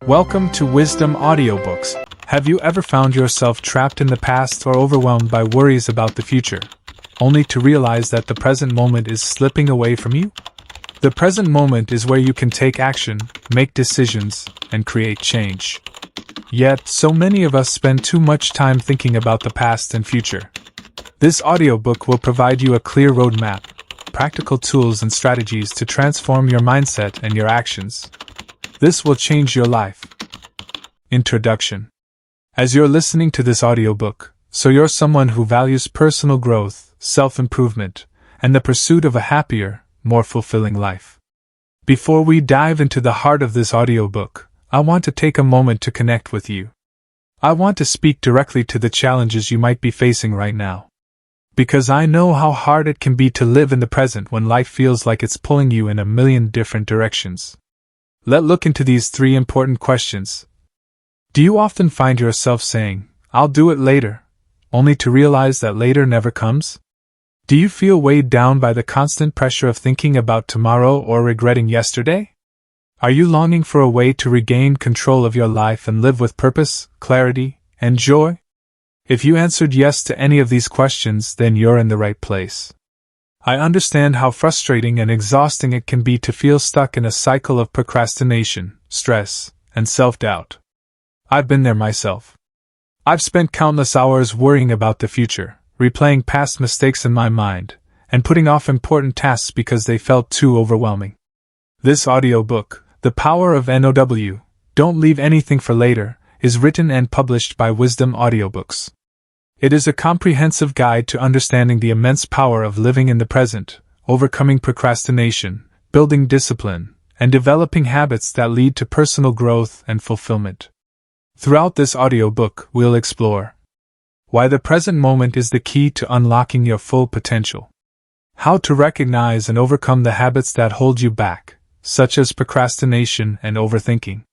Welcome to Wisdom Audiobooks. Have you ever found yourself trapped in the past or overwhelmed by worries about the future, only to realize that the present moment is slipping away from you? The present moment is where you can take action, make decisions, and create change. Yet, so many of us spend too much time thinking about the past and future. This audiobook will provide you a clear roadmap, practical tools and strategies to transform your mindset and your actions. This will change your life. Introduction. As you're listening to this audiobook, so you're someone who values personal growth, self-improvement, and the pursuit of a happier, more fulfilling life. Before we dive into the heart of this audiobook, I want to take a moment to connect with you. I want to speak directly to the challenges you might be facing right now. Because I know how hard it can be to live in the present when life feels like it's pulling you in a million different directions. Let's look into these 3 important questions. Do you often find yourself saying, "I'll do it later," only to realize that later never comes? Do you feel weighed down by the constant pressure of thinking about tomorrow or regretting yesterday? Are you longing for a way to regain control of your life and live with purpose, clarity, and joy? If you answered yes to any of these questions, then you're in the right place. I understand how frustrating and exhausting it can be to feel stuck in a cycle of procrastination, stress, and self-doubt. I've been there myself. I've spent countless hours worrying about the future, replaying past mistakes in my mind, and putting off important tasks because they felt too overwhelming. This audiobook, The Power of NOW, Don't Leave Anything for Later, is written and published by Wisdom Audiobooks. It is a comprehensive guide to understanding the immense power of living in the present, overcoming procrastination, building discipline, and developing habits that lead to personal growth and fulfillment. Throughout this audiobook, we'll explore why the present moment is the key to unlocking your full potential, how to recognize and overcome the habits that hold you back, such as procrastination and overthinking,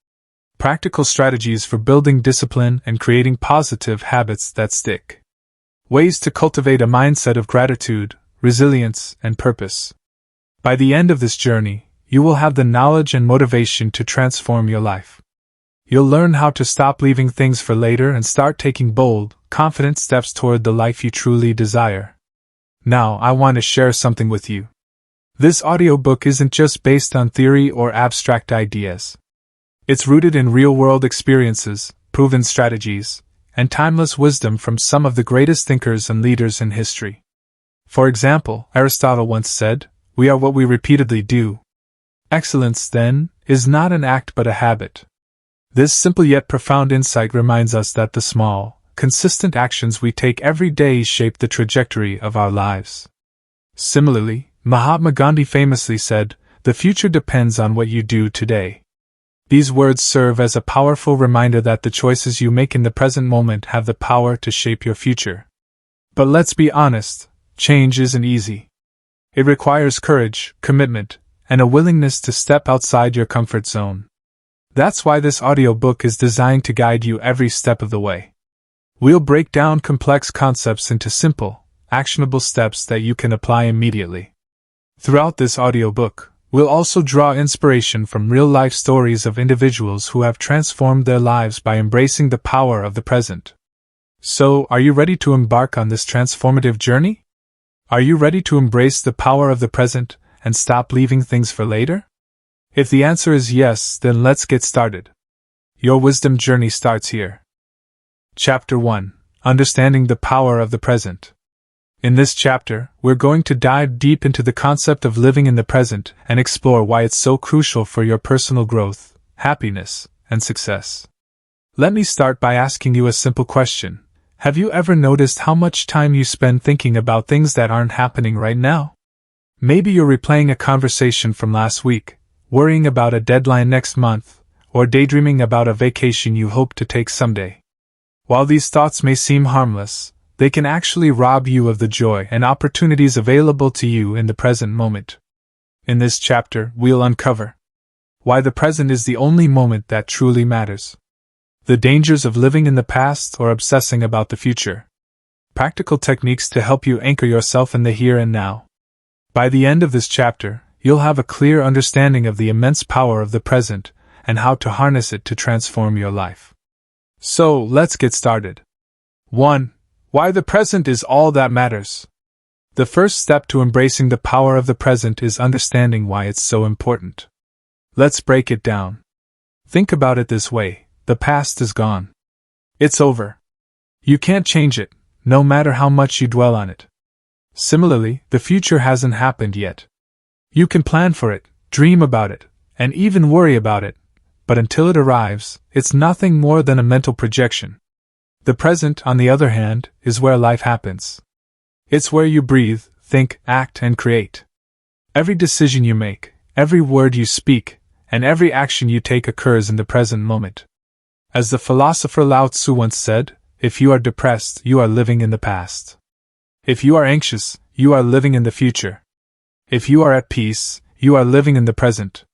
practical strategies for building discipline and creating positive habits that stick, ways to cultivate a mindset of gratitude, resilience, and purpose. By the end of this journey, you will have the knowledge and motivation to transform your life. You'll learn how to stop leaving things for later and start taking bold, confident steps toward the life you truly desire. Now, I want to share something with you. This audiobook isn't just based on theory or abstract ideas. It's rooted in real-world experiences, proven strategies, and timeless wisdom from some of the greatest thinkers and leaders in history. For example, Aristotle once said, "We are what we repeatedly do." Excellence, then, is not an act but a habit. This simple yet profound insight reminds us that the small, consistent actions we take every day shape the trajectory of our lives. Similarly, Mahatma Gandhi famously said, "The future depends on what you do today." These words serve as a powerful reminder that the choices you make in the present moment have the power to shape your future. But let's be honest, change isn't easy. It requires courage, commitment, and a willingness to step outside your comfort zone. That's why this audiobook is designed to guide you every step of the way. We'll break down complex concepts into simple, actionable steps that you can apply immediately. Throughout this audiobook, we'll also draw inspiration from real-life stories of individuals who have transformed their lives by embracing the power of the present. So, are you ready to embark on this transformative journey? Are you ready to embrace the power of the present and stop leaving things for later? If the answer is yes, then let's get started. Your wisdom journey starts here. Chapter 1: Understanding the Power of the Present. In this chapter, we're going to dive deep into the concept of living in the present and explore why it's so crucial for your personal growth, happiness, and success. Let me start by asking you a simple question. Have you ever noticed how much time you spend thinking about things that aren't happening right now? Maybe you're replaying a conversation from last week, worrying about a deadline next month, or daydreaming about a vacation you hope to take someday. While these thoughts may seem harmless, they can actually rob you of the joy and opportunities available to you in the present moment. In this chapter, we'll uncover why the present is the only moment that truly matters, the dangers of living in the past or obsessing about the future, practical techniques to help you anchor yourself in the here and now. By the end of this chapter, you'll have a clear understanding of the immense power of the present and how to harness it to transform your life. So, let's get started. 1. Why the present is all that matters. The first step to embracing the power of the present is understanding why it's so important. Let's break it down. Think about it this way: the past is gone. It's over. You can't change it, no matter how much you dwell on it. Similarly, the future hasn't happened yet. You can plan for it, dream about it, and even worry about it, but until it arrives, it's nothing more than a mental projection. The present, on the other hand, is where life happens. It's where you breathe, think, act, and create. Every decision you make, every word you speak, and every action you take occurs in the present moment. As the philosopher Lao Tzu once said, if you are depressed, you are living in the past. If you are anxious, you are living in the future. If you are at peace, you are living in the present.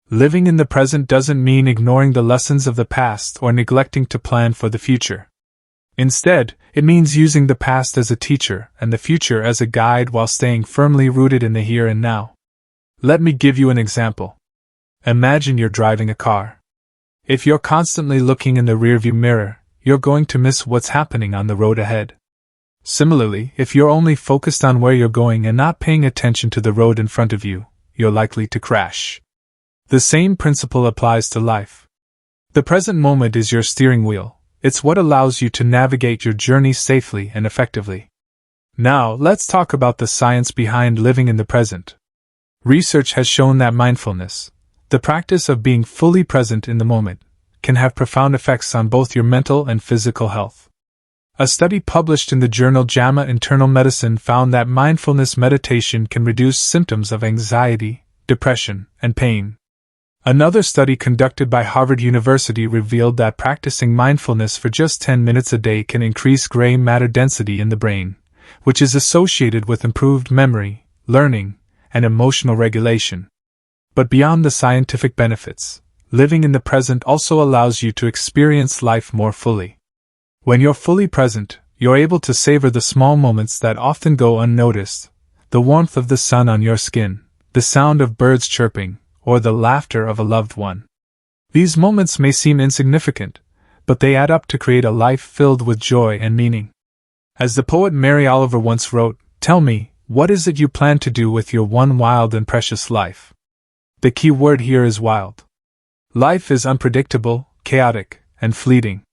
Living in the present doesn't mean ignoring the lessons of the past or neglecting to plan for the future. Instead, it means using the past as a teacher and the future as a guide while staying firmly rooted in the here and now. Let me give you an example. Imagine you're driving a car. If you're constantly looking in the rearview mirror, you're going to miss what's happening on the road ahead. Similarly, if you're only focused on where you're going and not paying attention to the road in front of you, you're likely to crash. The same principle applies to life. The present moment is your steering wheel. It's what allows you to navigate your journey safely and effectively. Now, let's talk about the science behind living in the present. Research has shown that mindfulness, the practice of being fully present in the moment, can have profound effects on both your mental and physical health. A study published in the journal JAMA Internal Medicine found that mindfulness meditation can reduce symptoms of anxiety, depression, and pain. Another study conducted by Harvard University revealed that practicing mindfulness for just 10 minutes a day can increase gray matter density in the brain, which is associated with improved memory, learning, and emotional regulation. But beyond the scientific benefits, living in the present also allows you to experience life more fully. When you're fully present, you're able to savor the small moments that often go unnoticed: the warmth of the sun on your skin, the sound of birds chirping, or the laughter of a loved one. These moments may seem insignificant, but they add up to create a life filled with joy and meaning. As the poet Mary Oliver once wrote, "Tell me, what is it you plan to do with your one wild and precious life?" The key word here is wild. Life is unpredictable, chaotic, and fleeting.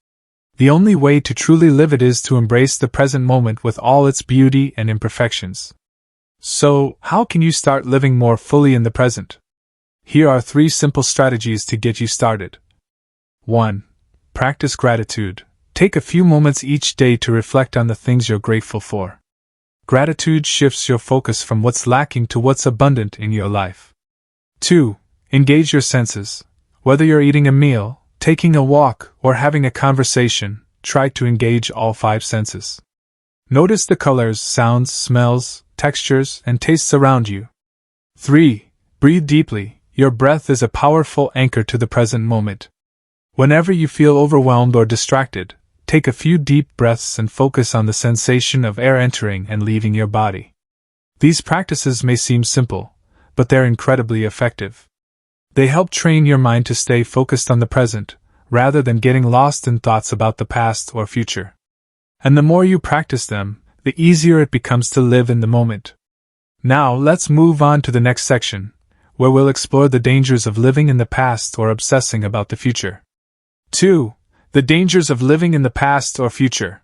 The only way to truly live it is to embrace the present moment with all its beauty and imperfections. So, how can you start living more fully in the present? Here are 3 simple strategies to get you started. 1. Practice gratitude. Take a few moments each day to reflect on the things you're grateful for. Gratitude shifts your focus from what's lacking to what's abundant in your life. 2. Engage your senses. Whether you're eating a meal, taking a walk, or having a conversation, try to engage all 5 senses. Notice the colors, sounds, smells, textures, and tastes around you. 3. Breathe deeply. Your breath is a powerful anchor to the present moment. Whenever you feel overwhelmed or distracted, take a few deep breaths and focus on the sensation of air entering and leaving your body. These practices may seem simple, but they're incredibly effective. They help train your mind to stay focused on the present, rather than getting lost in thoughts about the past or future. And the more you practice them, the easier it becomes to live in the moment. Now, let's move on to the next section, where we'll explore the dangers of living in the past or obsessing about the future. 2. The dangers of living in the past or future.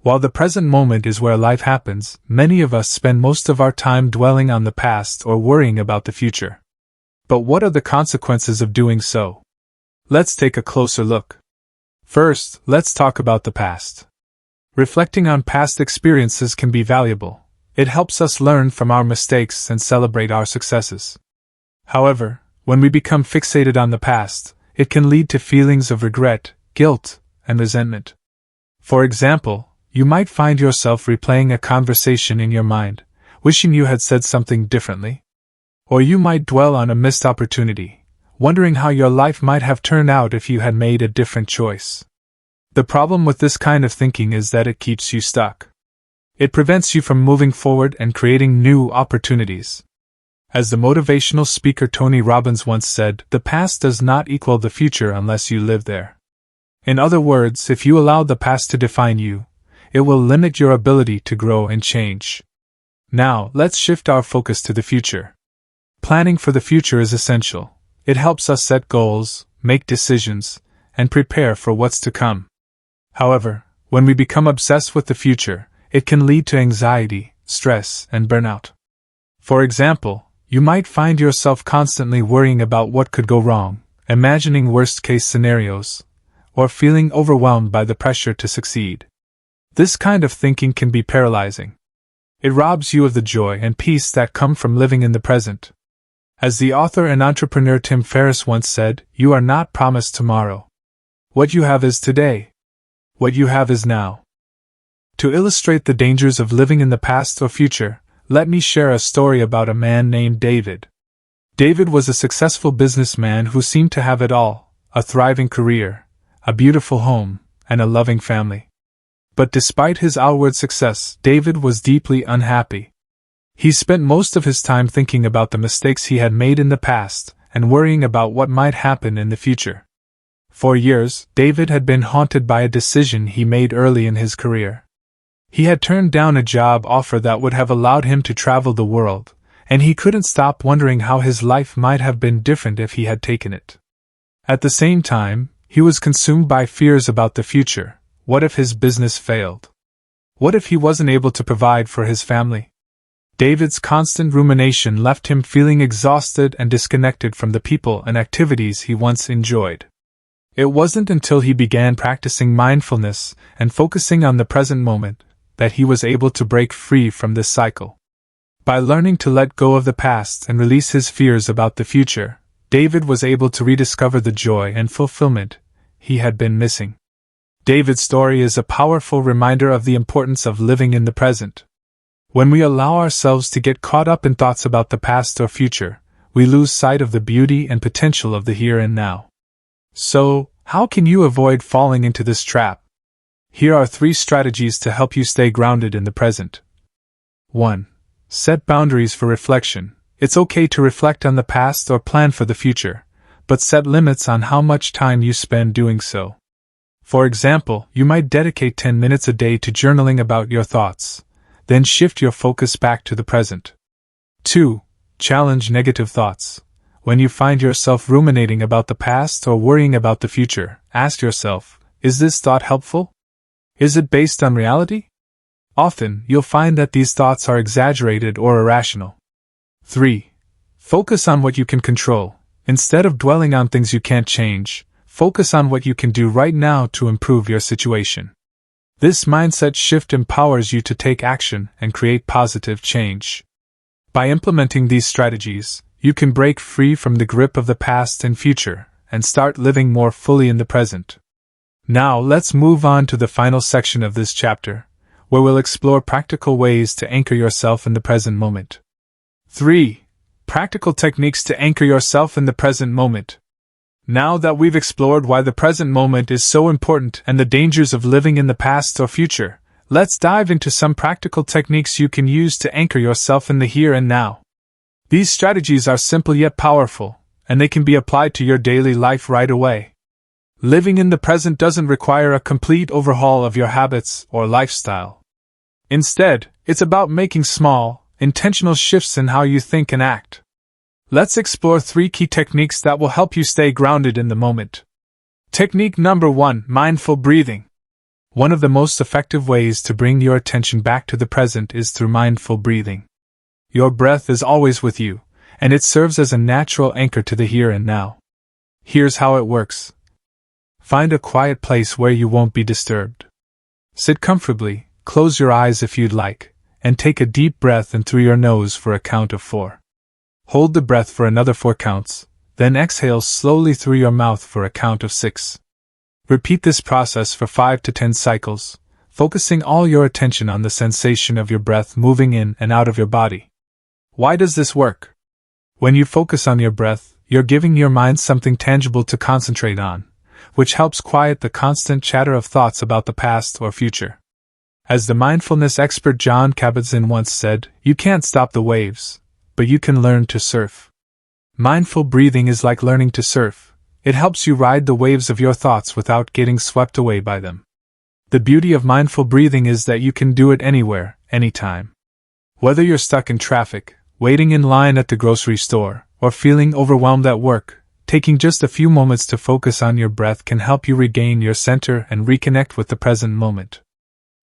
While the present moment is where life happens, many of us spend most of our time dwelling on the past or worrying about the future. But what are the consequences of doing so? Let's take a closer look. First, let's talk about the past. Reflecting on past experiences can be valuable. It helps us learn from our mistakes and celebrate our successes. However, when we become fixated on the past, it can lead to feelings of regret, guilt, and resentment. For example, you might find yourself replaying a conversation in your mind, wishing you had said something differently. Or you might dwell on a missed opportunity, wondering how your life might have turned out if you had made a different choice. The problem with this kind of thinking is that it keeps you stuck. It prevents you from moving forward and creating new opportunities. As the motivational speaker Tony Robbins once said, the past does not equal the future unless you live there. In other words, if you allow the past to define you, it will limit your ability to grow and change. Now, let's shift our focus to the future. Planning for the future is essential. It helps us set goals, make decisions, and prepare for what's to come. However, when we become obsessed with the future, it can lead to anxiety, stress, and burnout. For example, you might find yourself constantly worrying about what could go wrong, imagining worst-case scenarios, or feeling overwhelmed by the pressure to succeed. This kind of thinking can be paralyzing. It robs you of the joy and peace that come from living in the present. As the author and entrepreneur Tim Ferriss once said, "You are not promised tomorrow. What you have is today. What you have is now." To illustrate the dangers of living in the past or future, let me share a story about a man named David. David was a successful businessman who seemed to have it all: a thriving career, a beautiful home, and a loving family. But despite his outward success, David was deeply unhappy. He spent most of his time thinking about the mistakes he had made in the past and worrying about what might happen in the future. For years, David had been haunted by a decision he made early in his career. He had turned down a job offer that would have allowed him to travel the world, and he couldn't stop wondering how his life might have been different if he had taken it. At the same time, he was consumed by fears about the future. What if his business failed? What if he wasn't able to provide for his family? David's constant rumination left him feeling exhausted and disconnected from the people and activities he once enjoyed. It wasn't until he began practicing mindfulness and focusing on the present moment that he was able to break free from this cycle. By learning to let go of the past and release his fears about the future, David was able to rediscover the joy and fulfillment he had been missing. David's story is a powerful reminder of the importance of living in the present. When we allow ourselves to get caught up in thoughts about the past or future, we lose sight of the beauty and potential of the here and now. So, how can you avoid falling into this trap? Here are 3 strategies to help you stay grounded in the present. 1. Set boundaries for reflection. It's okay to reflect on the past or plan for the future, but set limits on how much time you spend doing so. For example, you might dedicate 10 minutes a day to journaling about your thoughts, then shift your focus back to the present. 2. Challenge negative thoughts. When you find yourself ruminating about the past or worrying about the future, ask yourself, is this thought helpful? Is it based on reality? Often, you'll find that these thoughts are exaggerated or irrational. 3. Focus on what you can control. Instead of dwelling on things you can't change, focus on what you can do right now to improve your situation. This mindset shift empowers you to take action and create positive change. By implementing these strategies, you can break free from the grip of the past and future and start living more fully in the present. Now let's move on to the final section of this chapter, where we'll explore practical ways to anchor yourself in the present moment. 3. Practical techniques to anchor yourself in the present moment. Now that we've explored why the present moment is so important and the dangers of living in the past or future, let's dive into some practical techniques you can use to anchor yourself in the here and now. These strategies are simple yet powerful, and they can be applied to your daily life right away. Living in the present doesn't require a complete overhaul of your habits or lifestyle. Instead, it's about making small, intentional shifts in how you think and act. Let's explore 3 key techniques that will help you stay grounded in the moment. Technique number 1: mindful breathing. One of the most effective ways to bring your attention back to the present is through mindful breathing. Your breath is always with you, and it serves as a natural anchor to the here and now. Here's how it works. Find a quiet place where you won't be disturbed. Sit comfortably, close your eyes if you'd like, and take a deep breath in through your nose for a count of 4. Hold the breath for another 4 counts, then exhale slowly through your mouth for a count of 6. Repeat this process for 5 to 10 cycles, focusing all your attention on the sensation of your breath moving in and out of your body. Why does this work? When you focus on your breath, you're giving your mind something tangible to concentrate on, which helps quiet the constant chatter of thoughts about the past or future. As the mindfulness expert John Kabat-Zinn once said, you can't stop the waves, but you can learn to surf. Mindful breathing is like learning to surf. It helps you ride the waves of your thoughts without getting swept away by them. The beauty of mindful breathing is that you can do it anywhere, anytime. Whether you're stuck in traffic, waiting in line at the grocery store, or feeling overwhelmed at work, taking just a few moments to focus on your breath can help you regain your center and reconnect with the present moment.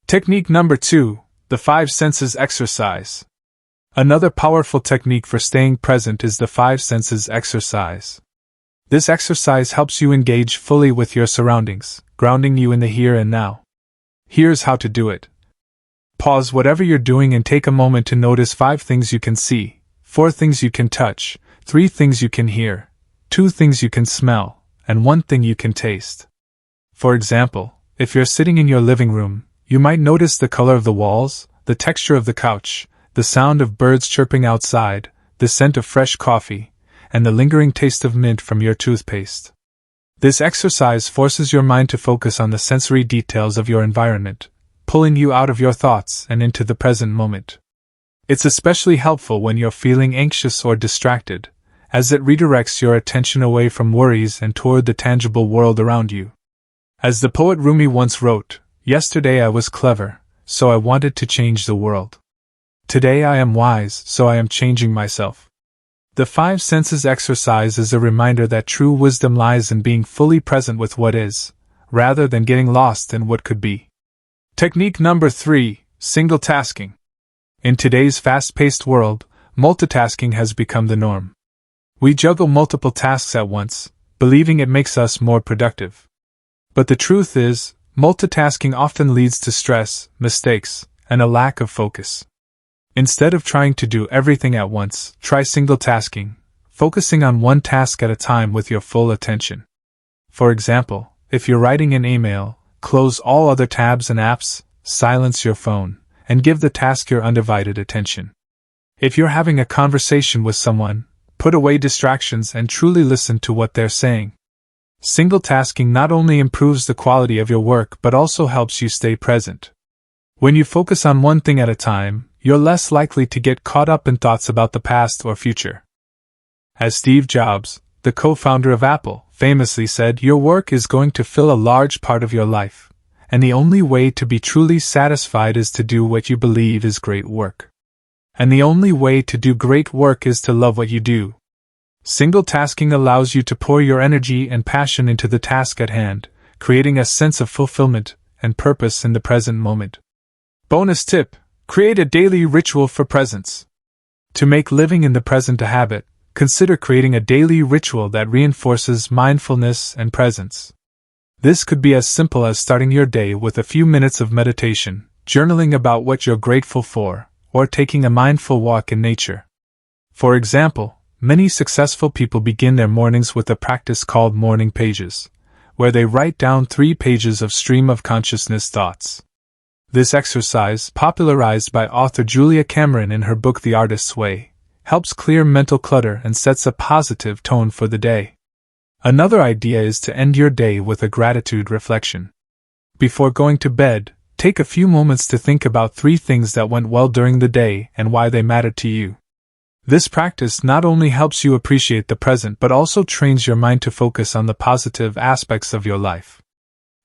Technique number 2, the 5 senses exercise. Another powerful technique for staying present is the 5 senses exercise. This exercise helps you engage fully with your surroundings, grounding you in the here and now. Here's how to do it. Pause whatever you're doing and take a moment to notice 5 things you can see, 4 things you can touch, 3 things you can hear, 2 things you can smell, and 1 thing you can taste. For example, if you're sitting in your living room, you might notice the color of the walls, the texture of the couch, the sound of birds chirping outside, the scent of fresh coffee, and the lingering taste of mint from your toothpaste. This exercise forces your mind to focus on the sensory details of your environment, pulling you out of your thoughts and into the present moment. It's especially helpful when you're feeling anxious or distracted, as it redirects your attention away from worries and toward the tangible world around you. As the poet Rumi once wrote, "Yesterday I was clever, so I wanted to change the world. Today I am wise, so I am changing myself." The 5 senses exercise is a reminder that true wisdom lies in being fully present with what is, rather than getting lost in what could be. Technique number 3, single tasking. In today's fast-paced world, multitasking has become the norm. We juggle multiple tasks at once, believing it makes us more productive. But the truth is, multitasking often leads to stress, mistakes, and a lack of focus. Instead of trying to do everything at once, try single tasking, focusing on one task at a time with your full attention. For example, if you're writing an email, close all other tabs and apps, silence your phone, and give the task your undivided attention. If you're having a conversation with someone, put away distractions and truly listen to what they're saying. Single tasking not only improves the quality of your work but also helps you stay present. When you focus on one thing at a time, you're less likely to get caught up in thoughts about the past or future. As Steve Jobs, the co-founder of Apple, famously said, "Your work is going to fill a large part of your life, and the only way to be truly satisfied is to do what you believe is great work. And the only way to do great work is to love what you do." Single tasking allows you to pour your energy and passion into the task at hand, creating a sense of fulfillment and purpose in the present moment. Bonus tip: create a daily ritual for presence. To make living in the present a habit, consider creating a daily ritual that reinforces mindfulness and presence. This could be as simple as starting your day with a few minutes of meditation, journaling about what you're grateful for, or taking a mindful walk in nature. For example, many successful people begin their mornings with a practice called morning pages, where they write down 3 pages of stream of consciousness thoughts. This exercise, popularized by author Julia Cameron in her book The Artist's Way, helps clear mental clutter and sets a positive tone for the day. Another idea is to end your day with a gratitude reflection. Before going to bed, take a few moments to think about 3 things that went well during the day and why they mattered to you. This practice not only helps you appreciate the present but also trains your mind to focus on the positive aspects of your life.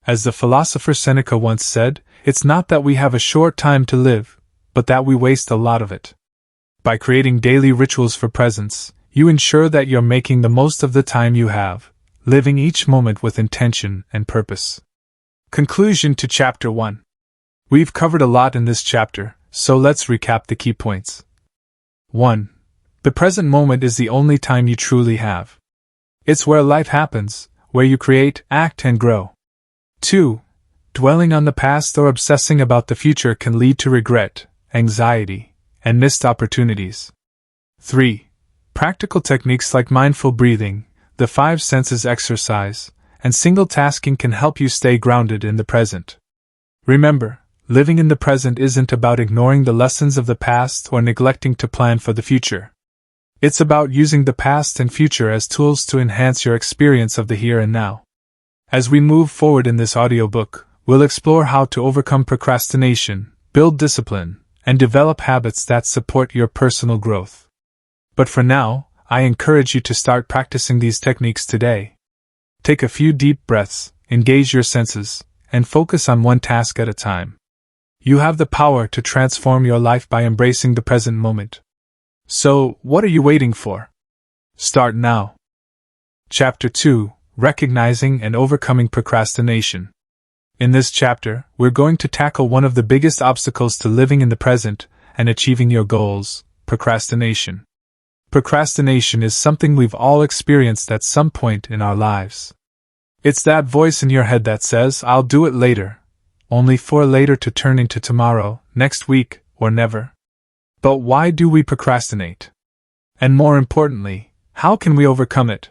As the philosopher Seneca once said, "It's not that we have a short time to live, but that we waste a lot of it." By creating daily rituals for presence, you ensure that you're making the most of the time you have, living each moment with intention and purpose. Conclusion to Chapter 1. We've covered a lot in this chapter, so let's recap the key points. 1. The present moment is the only time you truly have. It's where life happens, where you create, act, and grow. 2. Dwelling on the past or obsessing about the future can lead to regret, anxiety, and missed opportunities. 3. Practical techniques like mindful breathing, the 5 senses exercise, and single tasking can help you stay grounded in the present. Remember, living in the present isn't about ignoring the lessons of the past or neglecting to plan for the future. It's about using the past and future as tools to enhance your experience of the here and now. As we move forward in this audiobook, we'll explore how to overcome procrastination, build discipline, and develop habits that support your personal growth. But for now, I encourage you to start practicing these techniques today. Take a few deep breaths, engage your senses, and focus on one task at a time. You have the power to transform your life by embracing the present moment. So, what are you waiting for? Start now. Chapter 2: Recognizing and Overcoming Procrastination. In this chapter, we're going to tackle one of the biggest obstacles to living in the present and achieving your goals: procrastination. Procrastination is something we've all experienced at some point in our lives. It's that voice in your head that says, "I'll do it later," only for later to turn into tomorrow, next week, or never. But why do we procrastinate? And more importantly, how can we overcome it?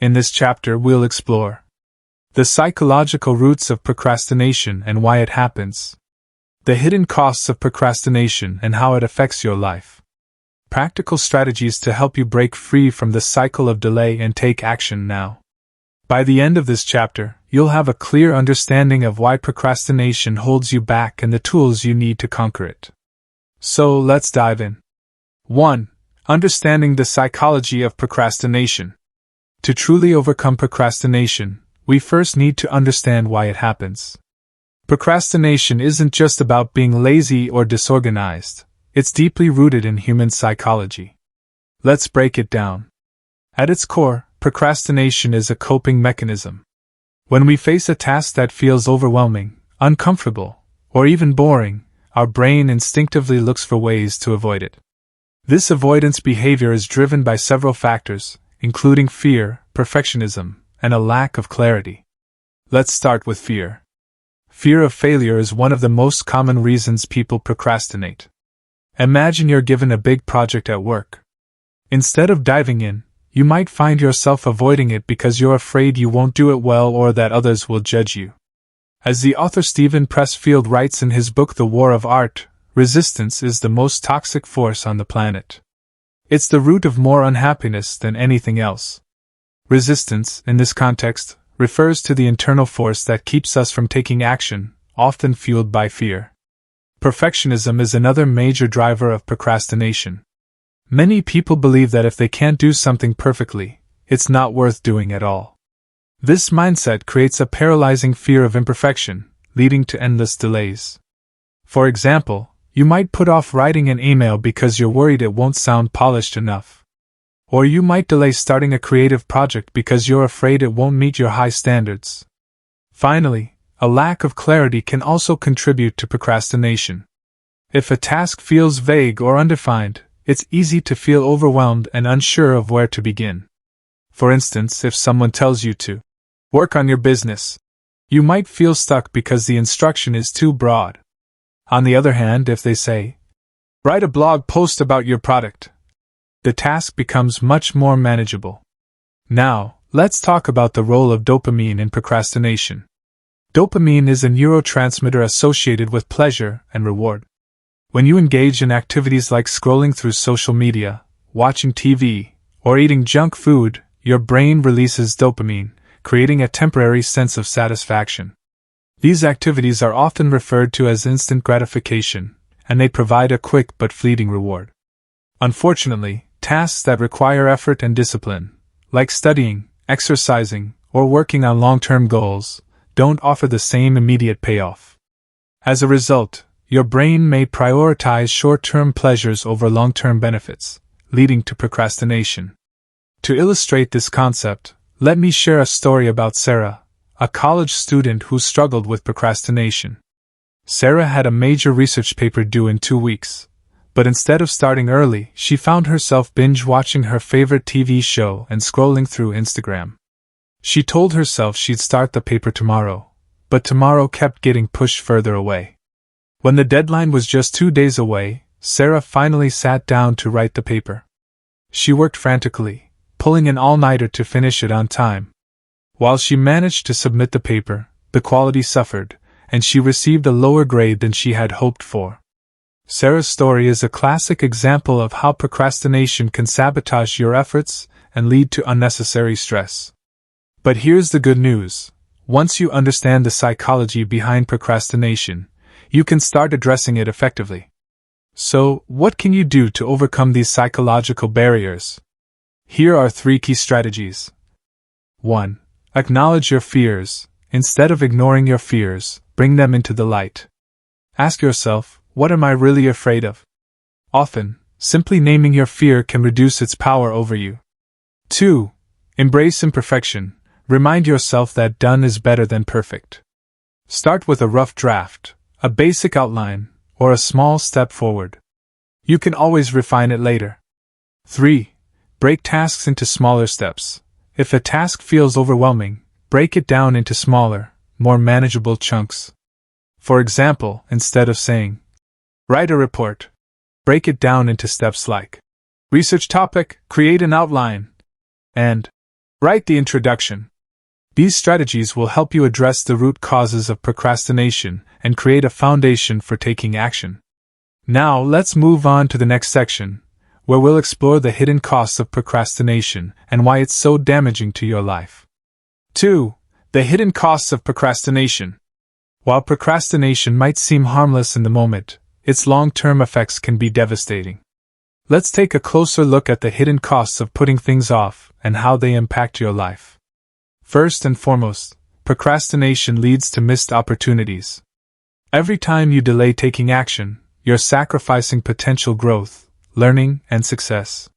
In this chapter, we'll explore the psychological roots of procrastination and why it happens, the hidden costs of procrastination and how it affects your life, practical strategies to help you break free from the cycle of delay and take action now. By the end of this chapter, you'll have a clear understanding of why procrastination holds you back and the tools you need to conquer it. So let's dive in. 1. Understanding the psychology of procrastination. To truly overcome procrastination, we first need to understand why it happens. Procrastination isn't just about being lazy or disorganized. It's deeply rooted in human psychology. Let's break it down. At its core, procrastination is a coping mechanism. When we face a task that feels overwhelming, uncomfortable, or even boring, our brain instinctively looks for ways to avoid it. This avoidance behavior is driven by several factors, including fear, perfectionism, and a lack of clarity. Let's start with fear. Fear of failure is one of the most common reasons people procrastinate. Imagine you're given a big project at work. Instead of diving in, you might find yourself avoiding it because you're afraid you won't do it well or that others will judge you. As the author Stephen Pressfield writes in his book The War of Art, resistance is the most toxic force on the planet. It's the root of more unhappiness than anything else. Resistance, in this context, refers to the internal force that keeps us from taking action, often fueled by fear. Perfectionism is another major driver of procrastination. Many people believe that if they can't do something perfectly, it's not worth doing at all. This mindset creates a paralyzing fear of imperfection, leading to endless delays. For example, you might put off writing an email because you're worried it won't sound polished enough. Or you might delay starting a creative project because you're afraid it won't meet your high standards. Finally, a lack of clarity can also contribute to procrastination. If a task feels vague or undefined, it's easy to feel overwhelmed and unsure of where to begin. For instance, if someone tells you to work on your business, you might feel stuck because the instruction is too broad. On the other hand, if they say, write a blog post about your product, the task becomes much more manageable. Now, let's talk about the role of dopamine in procrastination. Dopamine is a neurotransmitter associated with pleasure and reward. When you engage in activities like scrolling through social media, watching TV, or eating junk food, your brain releases dopamine, creating a temporary sense of satisfaction. These activities are often referred to as instant gratification, and they provide a quick but fleeting reward. Unfortunately, tasks that require effort and discipline, like studying, exercising, or working on long-term goals, don't offer the same immediate payoff. As a result, your brain may prioritize short-term pleasures over long-term benefits, leading to procrastination. To illustrate this concept, let me share a story about Sarah, a college student who struggled with procrastination. Sarah had a major research paper due in 2 weeks, but instead of starting early, she found herself binge-watching her favorite TV show and scrolling through Instagram. She told herself she'd start the paper tomorrow, but tomorrow kept getting pushed further away. When the deadline was just 2 days away, Sarah finally sat down to write the paper. She worked frantically, pulling an all-nighter to finish it on time. While she managed to submit the paper, the quality suffered, and she received a lower grade than she had hoped for. Sarah's story is a classic example of how procrastination can sabotage your efforts and lead to unnecessary stress. But here's the good news. Once you understand the psychology behind procrastination, you can start addressing it effectively. So, what can you do to overcome these psychological barriers? Here are 3 key strategies. 1. Acknowledge your fears. Instead of ignoring your fears, bring them into the light. Ask yourself, what am I really afraid of? Often, simply naming your fear can reduce its power over you. 2. Embrace imperfection. Remind yourself that done is better than perfect. Start with a rough draft, a basic outline, or a small step forward. You can always refine it later. 3. Break tasks into smaller steps. If a task feels overwhelming, break it down into smaller, more manageable chunks. For example, instead of saying, write a report, break it down into steps like, research topic, create an outline, and write the introduction. These strategies will help you address the root causes of procrastination and create a foundation for taking action. Now let's move on to the next section, where we'll explore the hidden costs of procrastination and why it's so damaging to your life. 2. The hidden costs of procrastination. While procrastination might seem harmless in the moment, its long-term effects can be devastating. Let's take a closer look at the hidden costs of putting things off and how they impact your life. First and foremost, procrastination leads to missed opportunities. Every time you delay taking action, you're sacrificing potential growth, learning, and success.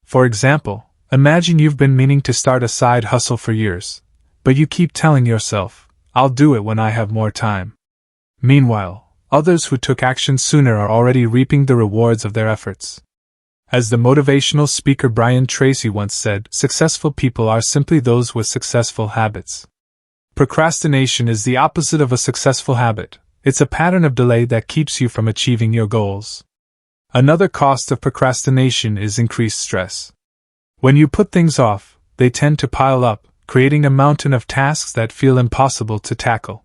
For example, imagine you've been meaning to start a side hustle for years, but you keep telling yourself, I'll do it when I have more time. Meanwhile, others who took action sooner are already reaping the rewards of their efforts. As the motivational speaker Brian Tracy once said, successful people are simply those with successful habits. Procrastination is the opposite of a successful habit. It's a pattern of delay that keeps you from achieving your goals. Another cost of procrastination is increased stress. When you put things off, they tend to pile up, creating a mountain of tasks that feel impossible to tackle.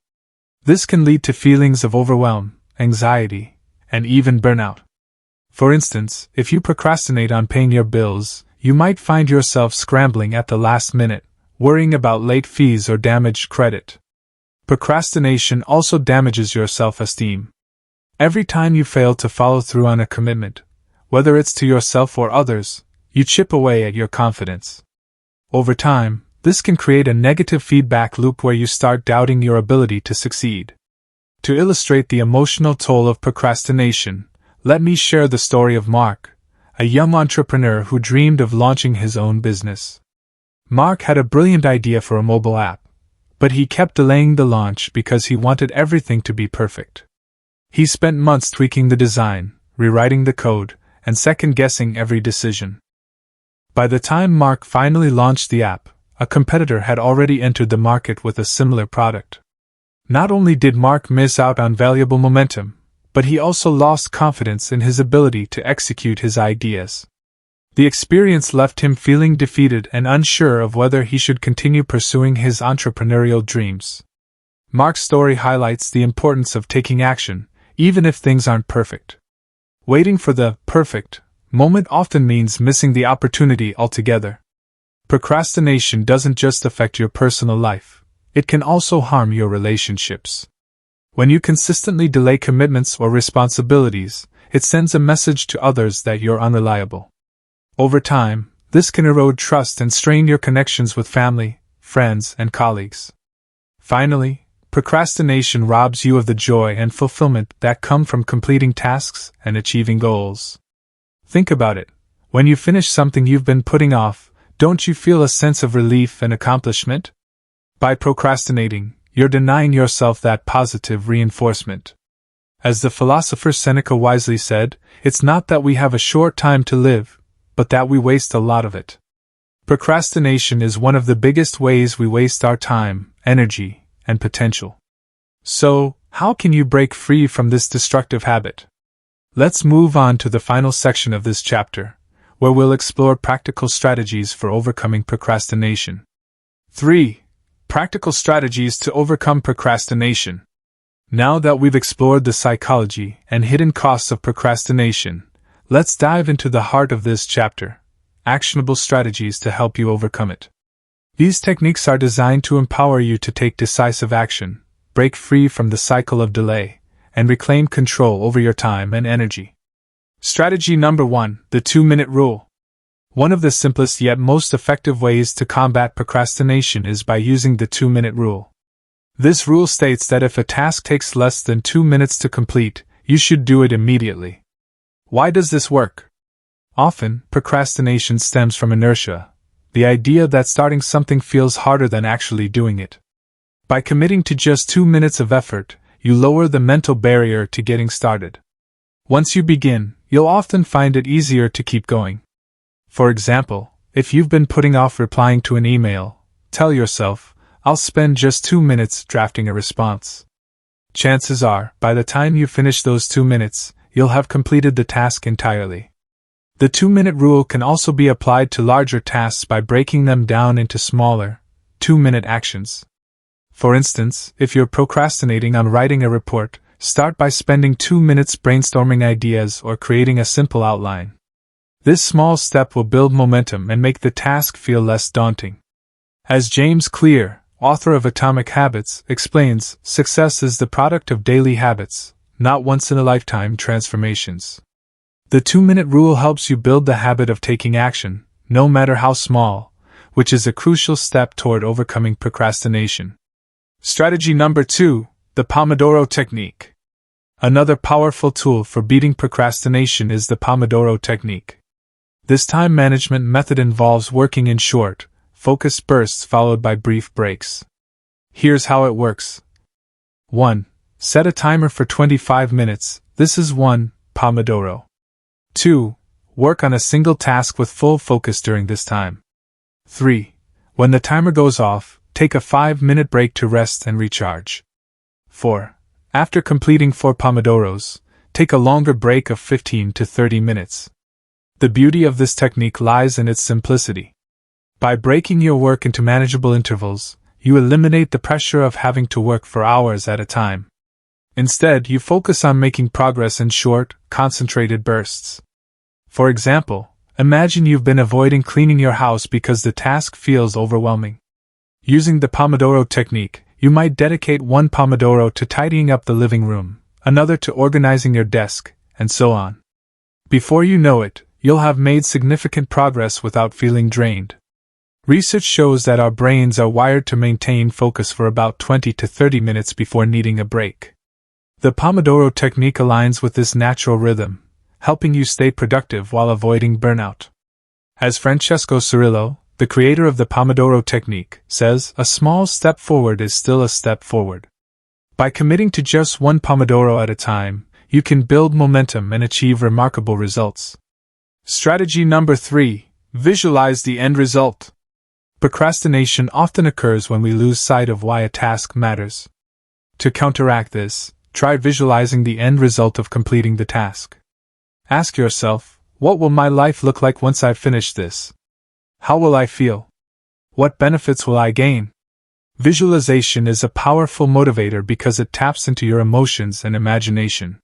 This can lead to feelings of overwhelm, anxiety, and even burnout. For instance, if you procrastinate on paying your bills, you might find yourself scrambling at the last minute, worrying about late fees or damaged credit. Procrastination also damages your self-esteem. Every time you fail to follow through on a commitment, whether it's to yourself or others, you chip away at your confidence. Over time, this can create a negative feedback loop where you start doubting your ability to succeed. To illustrate the emotional toll of procrastination, let me share the story of Mark, a young entrepreneur who dreamed of launching his own business. Mark had a brilliant idea for a mobile app, but he kept delaying the launch because he wanted everything to be perfect. He spent months tweaking the design, rewriting the code, and second-guessing every decision. By the time Mark finally launched the app, a competitor had already entered the market with a similar product. Not only did Mark miss out on valuable momentum, but he also lost confidence in his ability to execute his ideas. The experience left him feeling defeated and unsure of whether he should continue pursuing his entrepreneurial dreams. Mark's story highlights the importance of taking action, even if things aren't perfect. Waiting for the perfect moment often means missing the opportunity altogether. Procrastination doesn't just affect your personal life, it can also harm your relationships. When you consistently delay commitments or responsibilities, it sends a message to others that you're unreliable. Over time, this can erode trust and strain your connections with family, friends, and colleagues. Finally, procrastination robs you of the joy and fulfillment that come from completing tasks and achieving goals. Think about it. When you finish something you've been putting off, don't you feel a sense of relief and accomplishment? By procrastinating, you're denying yourself that positive reinforcement. As the philosopher Seneca wisely said, it's not that we have a short time to live, but that we waste a lot of it. Procrastination is one of the biggest ways we waste our time, energy, and potential. So, how can you break free from this destructive habit? Let's move on to the final section of this chapter, where we'll explore practical strategies for overcoming procrastination. 3. Practical strategies to overcome procrastination. Now that we've explored the psychology and hidden costs of procrastination, let's dive into the heart of this chapter: actionable strategies to help you overcome it. These techniques are designed to empower you to take decisive action, break free from the cycle of delay, and reclaim control over your time and energy. Strategy number 1, the 2-minute rule. One of the simplest yet most effective ways to combat procrastination is by using the 2-minute rule. This rule states that if a task takes less than 2 minutes to complete, you should do it immediately. Why does this work? Often, procrastination stems from inertia, the idea that starting something feels harder than actually doing it. By committing to just 2 minutes of effort, you lower the mental barrier to getting started. Once you begin, you'll often find it easier to keep going. For example, if you've been putting off replying to an email, tell yourself, "I'll spend just 2 minutes drafting a response." Chances are, by the time you finish those 2 minutes, you'll have completed the task entirely. The 2-minute rule can also be applied to larger tasks by breaking them down into smaller, 2-minute actions. For instance, if you're procrastinating on writing a report, start by spending 2 minutes brainstorming ideas or creating a simple outline. This small step will build momentum and make the task feel less daunting. As James Clear, author of Atomic Habits, explains, success is the product of daily habits, not once-in-a-lifetime transformations. The 2-minute rule helps you build the habit of taking action, no matter how small, which is a crucial step toward overcoming procrastination. Strategy number 2, the Pomodoro technique. Another powerful tool for beating procrastination is the Pomodoro technique. This time management method involves working in short, focused bursts followed by brief breaks. Here's how it works. 1. Set a timer for 25 minutes, this is 1 Pomodoro. 2. Work on a single task with full focus during this time. 3. When the timer goes off, take a 5-minute break to rest and recharge. 4. After completing 4 Pomodoros, take a longer break of 15 to 30 minutes. The beauty of this technique lies in its simplicity. By breaking your work into manageable intervals, you eliminate the pressure of having to work for hours at a time. Instead, you focus on making progress in short, concentrated bursts. For example, imagine you've been avoiding cleaning your house because the task feels overwhelming. Using the Pomodoro technique, you might dedicate 1 Pomodoro to tidying up the living room, another to organizing your desk, and so on. Before you know it, you'll have made significant progress without feeling drained. Research shows that our brains are wired to maintain focus for about 20 to 30 minutes before needing a break. The Pomodoro technique aligns with this natural rhythm, helping you stay productive while avoiding burnout. As Francesco Cirillo, the creator of the Pomodoro technique, says, a small step forward is still a step forward. By committing to just 1 Pomodoro at a time, you can build momentum and achieve remarkable results. Strategy number 3, visualize the end result. Procrastination often occurs when we lose sight of why a task matters. To counteract this, try visualizing the end result of completing the task. Ask yourself, what will my life look like once I finish this? How will I feel? What benefits will I gain? Visualization is a powerful motivator because it taps into your emotions and imagination.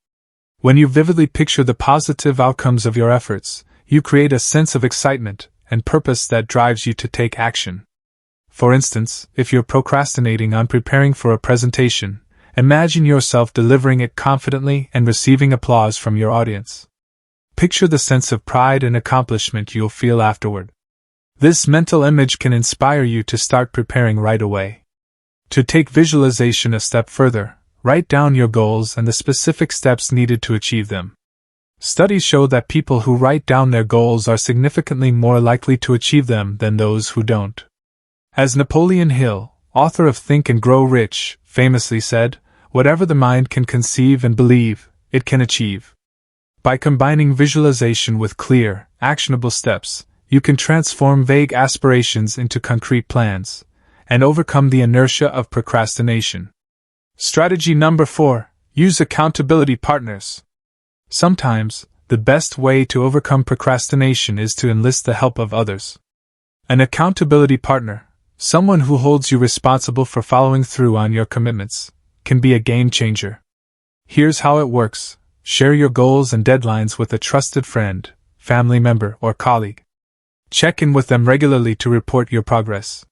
When you vividly picture the positive outcomes of your efforts, you create a sense of excitement and purpose that drives you to take action. For instance, if you're procrastinating on preparing for a presentation, imagine yourself delivering it confidently and receiving applause from your audience. Picture the sense of pride and accomplishment you'll feel afterward. This mental image can inspire you to start preparing right away. To take visualization a step further, write down your goals and the specific steps needed to achieve them. Studies show that people who write down their goals are significantly more likely to achieve them than those who don't. As Napoleon Hill, author of Think and Grow Rich, famously said, "Whatever the mind can conceive and believe, it can achieve." By combining visualization with clear, actionable steps, you can transform vague aspirations into concrete plans, and overcome the inertia of procrastination. Strategy number 4, use accountability partners. Sometimes, the best way to overcome procrastination is to enlist the help of others. An accountability partner, someone who holds you responsible for following through on your commitments, can be a game changer. Here's how it works. Share your goals and deadlines with a trusted friend, family member, or colleague. Check in with them regularly to report your progress.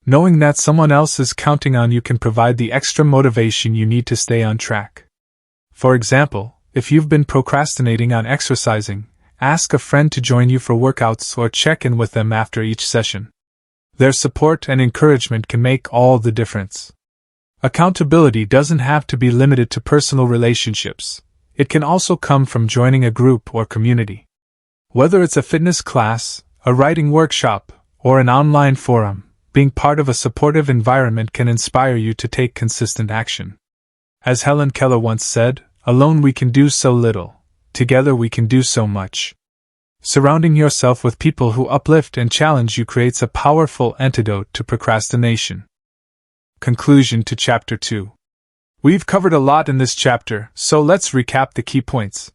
Knowing that someone else is counting on you can provide the extra motivation you need to stay on track. For example, If you've been procrastinating on exercising, ask a friend to join you for workouts or check in with them after each session. Their support and encouragement can make all the difference. Accountability doesn't have to be limited to personal relationships. It can also come from joining a group or community. Whether it's a fitness class, a writing workshop, or an online forum, being part of a supportive environment can inspire you to take consistent action. As Helen Keller once said, "Alone we can do so little, together we can do so much." Surrounding yourself with people who uplift and challenge you creates a powerful antidote to procrastination. Conclusion to Chapter 2. We've covered a lot in this chapter, so let's recap the key points.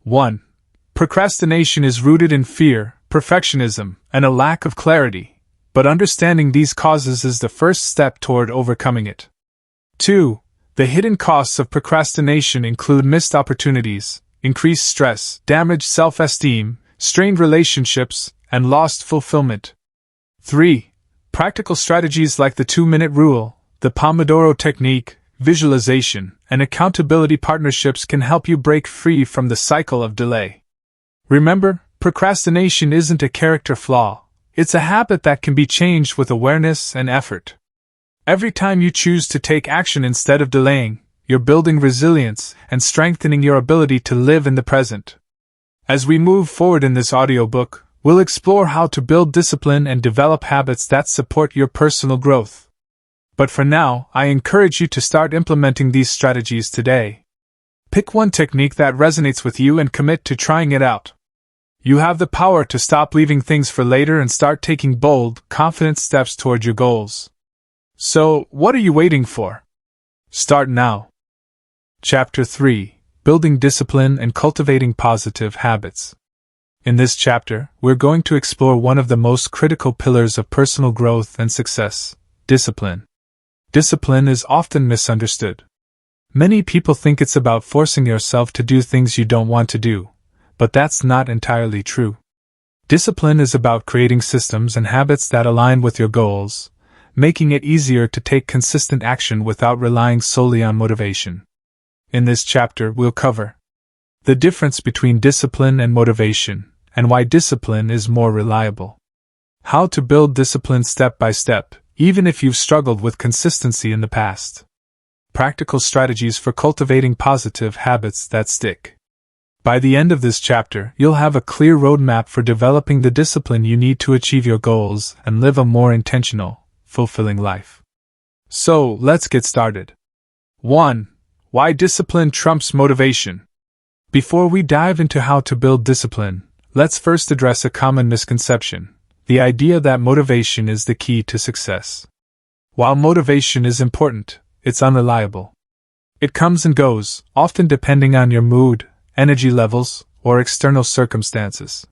1. Procrastination is rooted in fear, perfectionism, and a lack of clarity, but understanding these causes is the first step toward overcoming it. 2. The hidden costs of procrastination include missed opportunities, increased stress, damaged self-esteem, strained relationships, and lost fulfillment. 3. Practical strategies like the 2-minute rule, the Pomodoro technique, visualization, and accountability partnerships can help you break free from the cycle of delay. Remember, procrastination isn't a character flaw, it's a habit that can be changed with awareness and effort. Every time you choose to take action instead of delaying, you're building resilience and strengthening your ability to live in the present. As we move forward in this audiobook, we'll explore how to build discipline and develop habits that support your personal growth. But for now, I encourage you to start implementing these strategies today. Pick one technique that resonates with you and commit to trying it out. You have the power to stop leaving things for later and start taking bold, confident steps toward your goals. So, what are you waiting for? Start now. Chapter 3. Building Discipline and Cultivating Positive Habits. In this chapter, we're going to explore one of the most critical pillars of personal growth and success: discipline. Discipline is often misunderstood. Many people think it's about forcing yourself to do things you don't want to do, but that's not entirely true. Discipline is about creating systems and habits that align with your goals, making it easier to take consistent action without relying solely on motivation. In this chapter, we'll cover the difference between discipline and motivation, and why discipline is more reliable. How to build discipline step by step, even if you've struggled with consistency in the past. Practical strategies for cultivating positive habits that stick. By the end of this chapter, you'll have a clear roadmap for developing the discipline you need to achieve your goals and live a more intentional, fulfilling life. So, let's get started. 1. Why discipline trumps motivation. Before we dive into how to build discipline, let's first address a common misconception: the idea that motivation is the key to success. While motivation is important, it's unreliable. It comes and goes, often depending on your mood, energy levels, or external circumstances.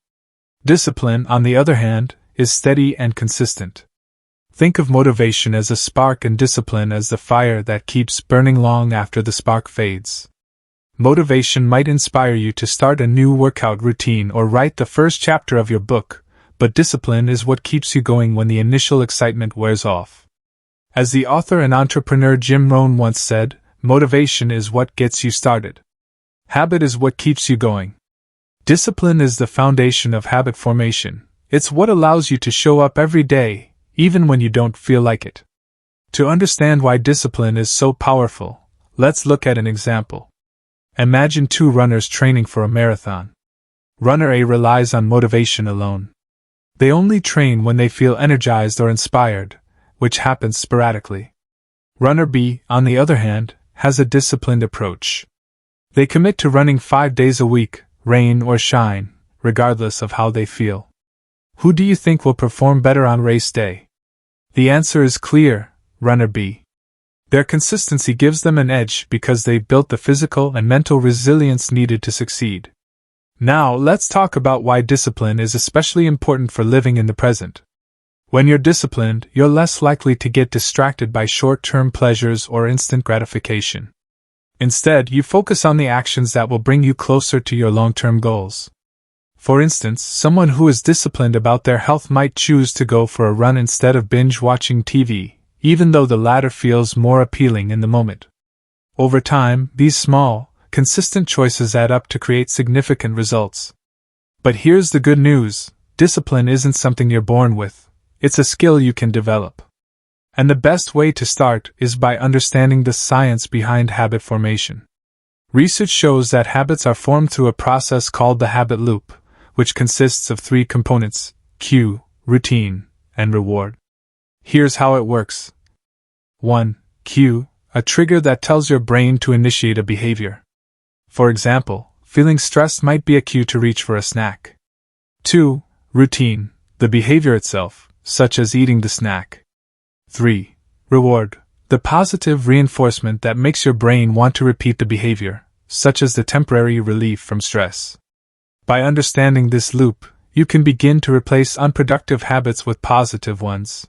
Discipline, on the other hand, is steady and consistent. Think of motivation as a spark and discipline as the fire that keeps burning long after the spark fades. Motivation might inspire you to start a new workout routine or write the first chapter of your book, but discipline is what keeps you going when the initial excitement wears off. As the author and entrepreneur Jim Rohn once said, motivation is what gets you started. Habit is what keeps you going. Discipline is the foundation of habit formation. It's what allows you to show up every day, even when you don't feel like it. To understand why discipline is so powerful, let's look at an example. Imagine two runners training for a marathon. Runner A relies on motivation alone. They only train when they feel energized or inspired, which happens sporadically. Runner B, on the other hand, has a disciplined approach. They commit to running 5 days a week, rain or shine, regardless of how they feel. Who do you think will perform better on race day? The answer is clear: runner B. Their consistency gives them an edge because they've built the physical and mental resilience needed to succeed. Now, let's talk about why discipline is especially important for living in the present. When you're disciplined, you're less likely to get distracted by short-term pleasures or instant gratification. Instead, you focus on the actions that will bring you closer to your long-term goals. For instance, someone who is disciplined about their health might choose to go for a run instead of binge-watching TV, even though the latter feels more appealing in the moment. Over time, these small, consistent choices add up to create significant results. But here's the good news: discipline isn't something you're born with, it's a skill you can develop. And the best way to start is by understanding the science behind habit formation. Research shows that habits are formed through a process called the habit loop, which consists of three components: cue, routine, and reward. Here's how it works. 1. Cue, a trigger that tells your brain to initiate a behavior. For example, feeling stressed might be a cue to reach for a snack. 2. Routine, the behavior itself, such as eating the snack. 3. Reward, the positive reinforcement that makes your brain want to repeat the behavior, such as the temporary relief from stress. By understanding this loop, you can begin to replace unproductive habits with positive ones.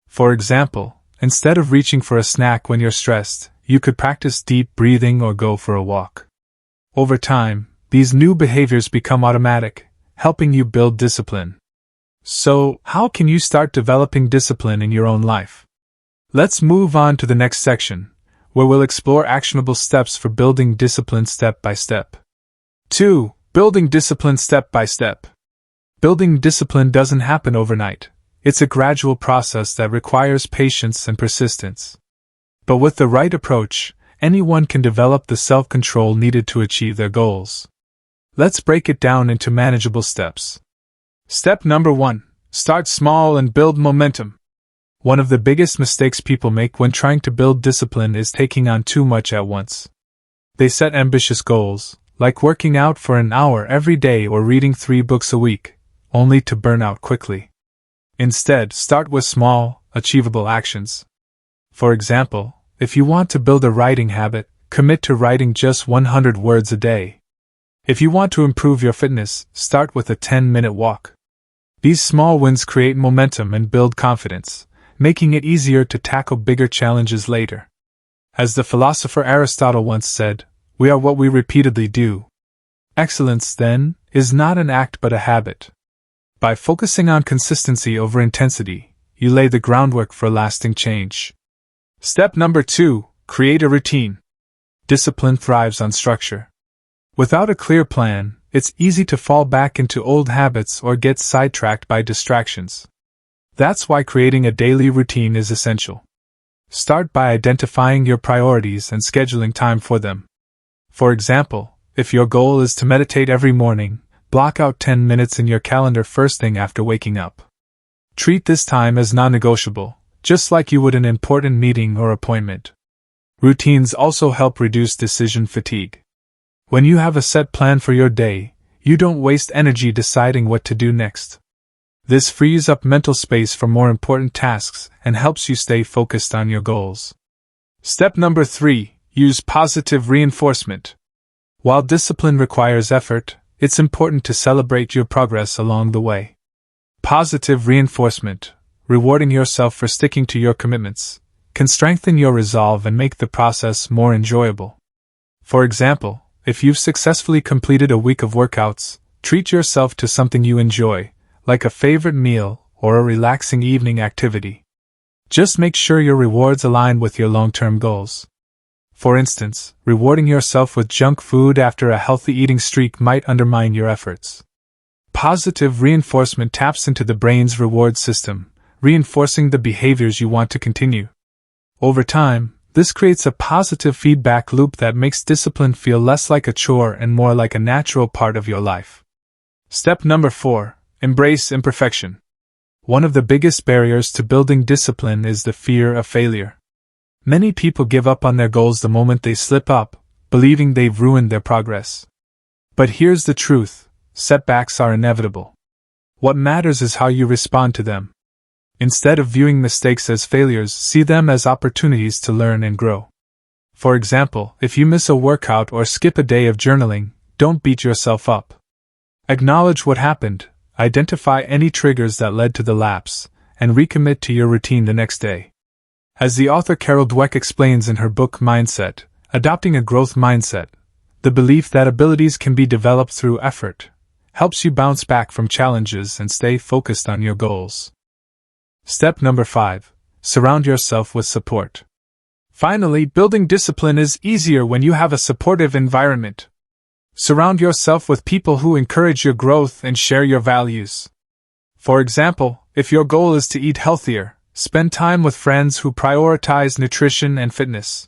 For example, instead of reaching for a snack when you're stressed, you could practice deep breathing or go for a walk. Over time, these new behaviors become automatic, helping you build discipline. So, how can you start developing discipline in your own life? Let's move on to the next section, where we'll explore actionable steps for building discipline step by step. 2. Building discipline step by step. Building discipline doesn't happen overnight. It's a gradual process that requires patience and persistence. But with the right approach, anyone can develop the self-control needed to achieve their goals. Let's break it down into manageable steps. Step number 1. Start small and build momentum. One of the biggest mistakes people make when trying to build discipline is taking on too much at once. They set ambitious goals, like working out for an hour every day or reading 3 books a week, only to burn out quickly. Instead, start with small, achievable actions. For example, if you want to build a writing habit, commit to writing just 100 words a day. If you want to improve your fitness, start with a 10-minute walk. These small wins create momentum and build confidence, making it easier to tackle bigger challenges later. As the philosopher Aristotle once said, "We are what we repeatedly do." Excellence, then, is not an act but a habit. By focusing on consistency over intensity, you lay the groundwork for lasting change. Step number 2. Create a routine. Discipline thrives on structure. Without a clear plan, it's easy to fall back into old habits or get sidetracked by distractions. That's why creating a daily routine is essential. Start by identifying your priorities and scheduling time for them. For example, if your goal is to meditate every morning, block out 10 minutes in your calendar first thing after waking up. Treat this time as non-negotiable, just like you would an important meeting or appointment. Routines also help reduce decision fatigue. When you have a set plan for your day, you don't waste energy deciding what to do next. This frees up mental space for more important tasks and helps you stay focused on your goals. Step number 3. Use positive reinforcement. While discipline requires effort, it's important to celebrate your progress along the way. Positive reinforcement, rewarding yourself for sticking to your commitments, can strengthen your resolve and make the process more enjoyable. For example, if you've successfully completed a week of workouts, treat yourself to something you enjoy, like a favorite meal or a relaxing evening activity. Just make sure your rewards align with your long-term goals. For instance, rewarding yourself with junk food after a healthy eating streak might undermine your efforts. Positive reinforcement taps into the brain's reward system, reinforcing the behaviors you want to continue. Over time, this creates a positive feedback loop that makes discipline feel less like a chore and more like a natural part of your life. Step number 4. Embrace imperfection. One of the biggest barriers to building discipline is the fear of failure. Many people give up on their goals the moment they slip up, believing they've ruined their progress. But here's the truth: setbacks are inevitable. What matters is how you respond to them. Instead of viewing mistakes as failures, see them as opportunities to learn and grow. For example, if you miss a workout or skip a day of journaling, don't beat yourself up. Acknowledge what happened, identify any triggers that led to the lapse, and recommit to your routine the next day. As the author Carol Dweck explains in her book Mindset, Adopting a Growth Mindset, the belief that abilities can be developed through effort helps you bounce back from challenges and stay focused on your goals. Step number 5. Surround yourself with support. Finally, building discipline is easier when you have a supportive environment. Surround yourself with people who encourage your growth and share your values. For example, if your goal is to eat healthier, spend time with friends who prioritize nutrition and fitness.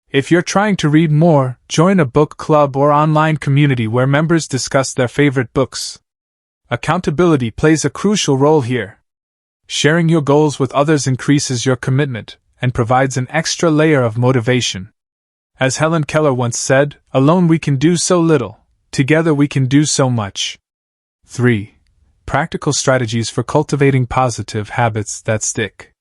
If you're trying to read more, join a book club or online community where members discuss their favorite books. Accountability plays a crucial role here. Sharing your goals with others increases your commitment and provides an extra layer of motivation. As Helen Keller once said, "Alone we can do so little, together we can do so much." 3. Practical strategies for cultivating positive habits that stick.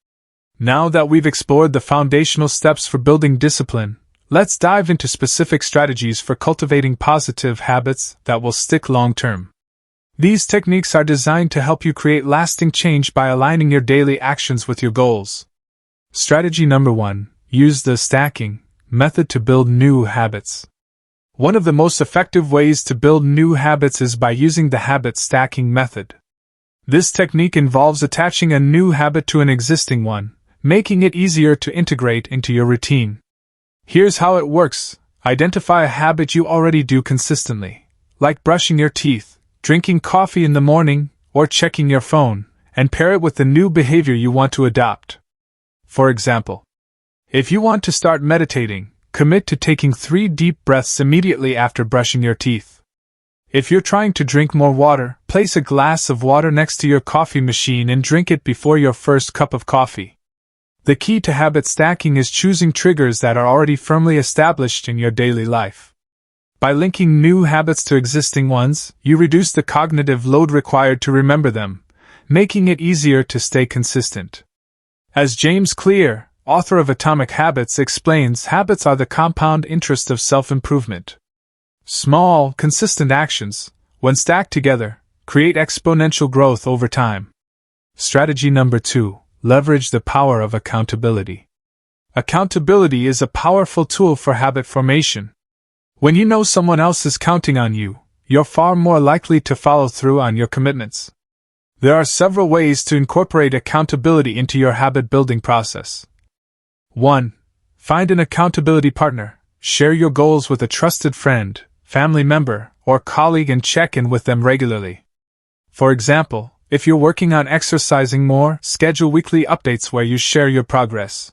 Now that we've explored the foundational steps for building discipline, let's dive into specific strategies for cultivating positive habits that will stick long-term. These techniques are designed to help you create lasting change by aligning your daily actions with your goals. Strategy number 1. Use the stacking method to build new habits. One of the most effective ways to build new habits is by using the habit stacking method. This technique involves attaching a new habit to an existing one, making it easier to integrate into your routine. Here's how it works. Identify a habit you already do consistently, like brushing your teeth, drinking coffee in the morning, or checking your phone, and pair it with the new behavior you want to adopt. For example, if you want to start meditating, commit to taking 3 deep breaths immediately after brushing your teeth. If you're trying to drink more water, place a glass of water next to your coffee machine and drink it before your first cup of coffee. The key to habit stacking is choosing triggers that are already firmly established in your daily life. By linking new habits to existing ones, you reduce the cognitive load required to remember them, making it easier to stay consistent. As James Clear, author of Atomic Habits, explains, habits are the compound interest of self-improvement. Small, consistent actions, when stacked together, create exponential growth over time. Strategy number 2. Leverage the power of accountability. Accountability is a powerful tool for habit formation. When you know someone else is counting on you, you're far more likely to follow through on your commitments. There are several ways to incorporate accountability into your habit-building process. 1. Find an accountability partner. Share your goals with a trusted friend, family member, or colleague and check in with them regularly. For example, if you're working on exercising more, schedule weekly updates where you share your progress.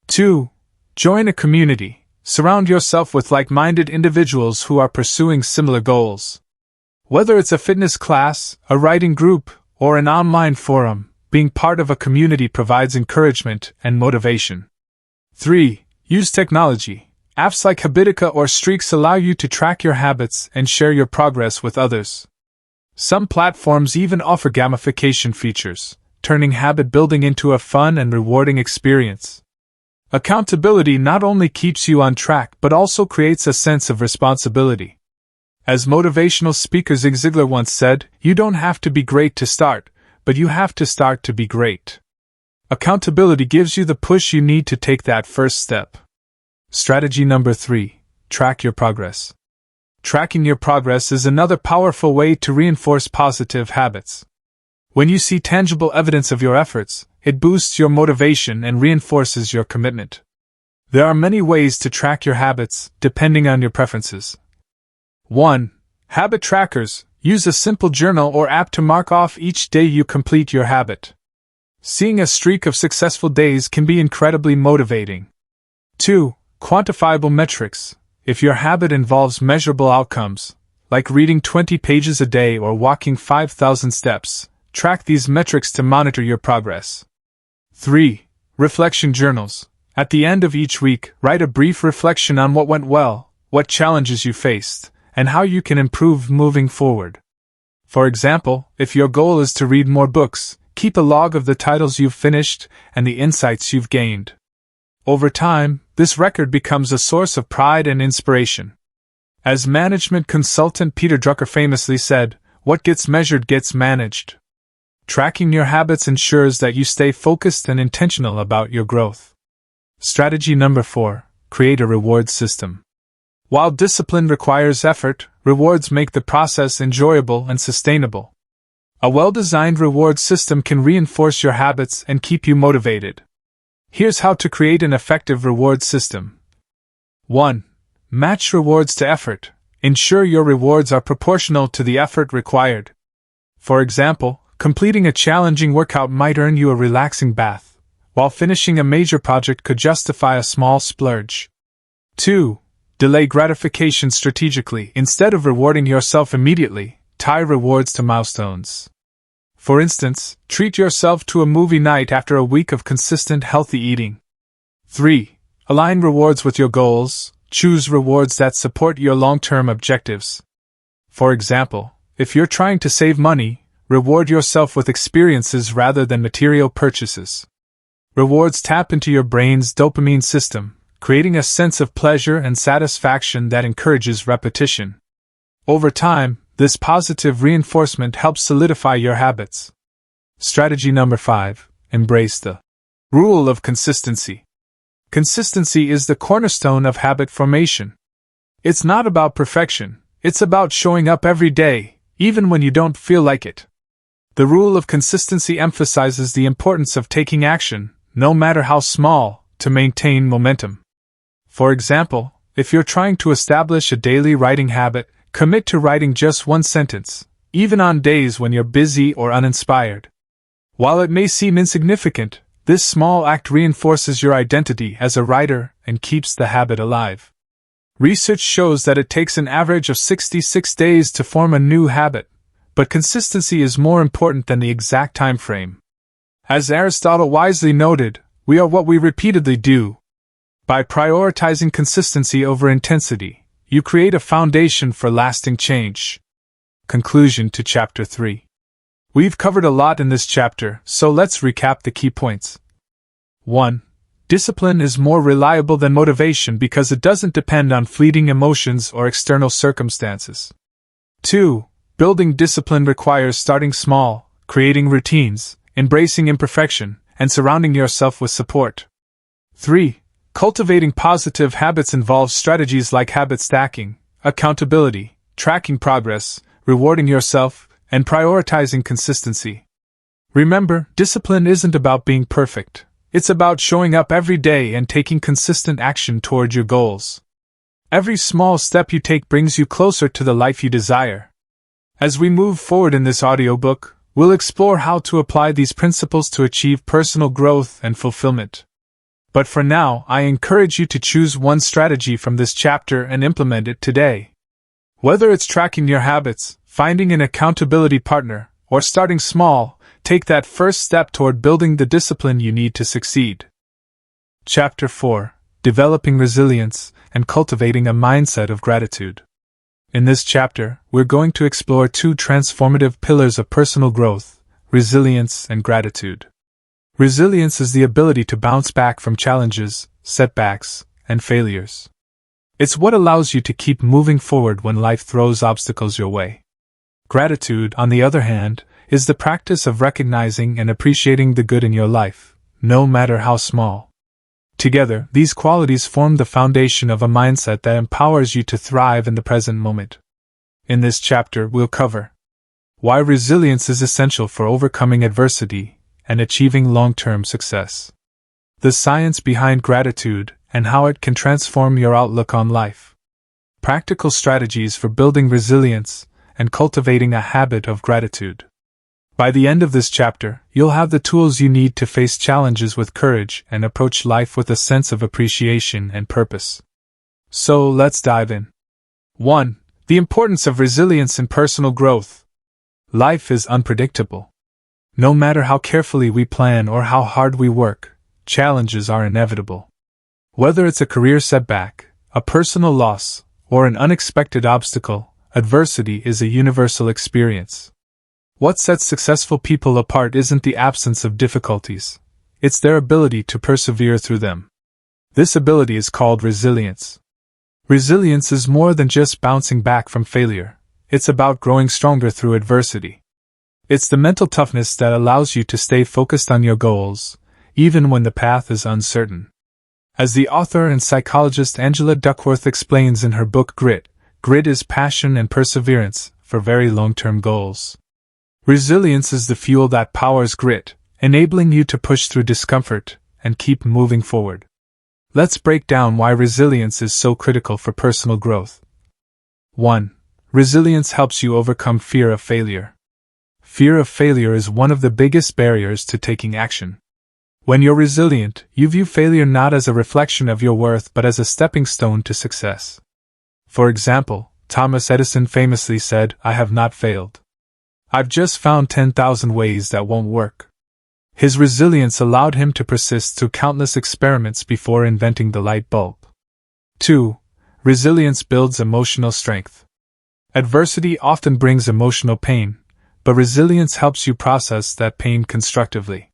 2. Join a community. Surround yourself with like-minded individuals who are pursuing similar goals. Whether it's a fitness class, a writing group, or an online forum, being part of a community provides encouragement and motivation. 3. Use technology. Apps like Habitica or Streaks allow you to track your habits and share your progress with others. Some platforms even offer gamification features, turning habit building into a fun and rewarding experience. Accountability not only keeps you on track but also creates a sense of responsibility. As motivational speaker Zig Ziglar once said, "You don't have to be great to start, but you have to start to be great." Accountability gives you the push you need to take that first step. Strategy number 3. Track your progress. Tracking your progress is another powerful way to reinforce positive habits. When you see tangible evidence of your efforts, it boosts your motivation and reinforces your commitment. There are many ways to track your habits, depending on your preferences. 1. Habit trackers. Use a simple journal or app to mark off each day you complete your habit. Seeing a streak of successful days can be incredibly motivating. 2. Quantifiable metrics. If your habit involves measurable outcomes, like reading 20 pages a day or walking 5,000 steps, track these metrics to monitor your progress. 3. Reflection journals. At the end of each week, write a brief reflection on what went well, what challenges you faced, and how you can improve moving forward. For example, if your goal is to read more books, keep a log of the titles you've finished and the insights you've gained. Over time, this record becomes a source of pride and inspiration. As management consultant Peter Drucker famously said, "What gets measured gets managed." Tracking your habits ensures that you stay focused and intentional about your growth. Strategy number 4. Create a reward system. While discipline requires effort, rewards make the process enjoyable and sustainable. A well-designed reward system can reinforce your habits and keep you motivated. Here's how to create an effective reward system. 1. Match rewards to effort. Ensure your rewards are proportional to the effort required. For example, completing a challenging workout might earn you a relaxing bath, while finishing a major project could justify a small splurge. 2. Delay gratification strategically. Instead of rewarding yourself immediately, tie rewards to milestones. For instance, treat yourself to a movie night after a week of consistent healthy eating. 3. Align rewards with your goals. Choose rewards that support your long-term objectives. For example, if you're trying to save money, reward yourself with experiences rather than material purchases. Rewards tap into your brain's dopamine system, creating a sense of pleasure and satisfaction that encourages repetition. Over time, this positive reinforcement helps solidify your habits. Strategy number 5. Embrace the rule of consistency. Consistency is the cornerstone of habit formation. It's not about perfection, it's about showing up every day, even when you don't feel like it. The rule of consistency emphasizes the importance of taking action, no matter how small, to maintain momentum. For example, if you're trying to establish a daily writing habit, commit to writing just one sentence, even on days when you're busy or uninspired. While it may seem insignificant, this small act reinforces your identity as a writer and keeps the habit alive. Research shows that it takes an average of 66 days to form a new habit, but consistency is more important than the exact time frame. As Aristotle wisely noted, we are what we repeatedly do. By prioritizing consistency over intensity, you create a foundation for lasting change. Conclusion to Chapter 3. We've covered a lot in this chapter, so let's recap the key points. 1. Discipline is more reliable than motivation because it doesn't depend on fleeting emotions or external circumstances. 2. Building discipline requires starting small, creating routines, embracing imperfection, and surrounding yourself with support. 3. Cultivating positive habits involves strategies like habit stacking, accountability, tracking progress, rewarding yourself, and prioritizing consistency. Remember, discipline isn't about being perfect. It's about showing up every day and taking consistent action toward your goals. Every small step you take brings you closer to the life you desire. As we move forward in this audiobook, we'll explore how to apply these principles to achieve personal growth and fulfillment. But for now, I encourage you to choose one strategy from this chapter and implement it today. Whether it's tracking your habits, finding an accountability partner, or starting small, take that first step toward building the discipline you need to succeed. Chapter 4. Developing Resilience and Cultivating a Mindset of Gratitude. In this chapter, we're going to explore two transformative pillars of personal growth: resilience and gratitude. Resilience is the ability to bounce back from challenges, setbacks, and failures. It's what allows you to keep moving forward when life throws obstacles your way. Gratitude, on the other hand, is the practice of recognizing and appreciating the good in your life, no matter how small. Together, these qualities form the foundation of a mindset that empowers you to thrive in the present moment. In this chapter, we'll cover why resilience is essential for overcoming adversity and achieving long-term success, the science behind gratitude and how it can transform your outlook on life, practical strategies for building resilience and cultivating a habit of gratitude. By the end of this chapter, you'll have the tools you need to face challenges with courage and approach life with a sense of appreciation and purpose. So let's dive in. 1. The importance of resilience in personal growth. Life is unpredictable. No matter how carefully we plan or how hard we work, challenges are inevitable. Whether it's a career setback, a personal loss, or an unexpected obstacle, adversity is a universal experience. What sets successful people apart isn't the absence of difficulties, it's their ability to persevere through them. This ability is called resilience. Resilience is more than just bouncing back from failure, it's about growing stronger through adversity. It's the mental toughness that allows you to stay focused on your goals, even when the path is uncertain. As the author and psychologist Angela Duckworth explains in her book Grit, grit is passion and perseverance for very long-term goals. Resilience is the fuel that powers grit, enabling you to push through discomfort and keep moving forward. Let's break down why resilience is so critical for personal growth. 1. Resilience helps you overcome fear of failure. Fear of failure is one of the biggest barriers to taking action. When you're resilient, you view failure not as a reflection of your worth but as a stepping stone to success. For example, Thomas Edison famously said, "I have not failed. I've just found 10,000 ways that won't work." His resilience allowed him to persist through countless experiments before inventing the light bulb. 2. Resilience builds emotional strength. Adversity often brings emotional pain, but resilience helps you process that pain constructively.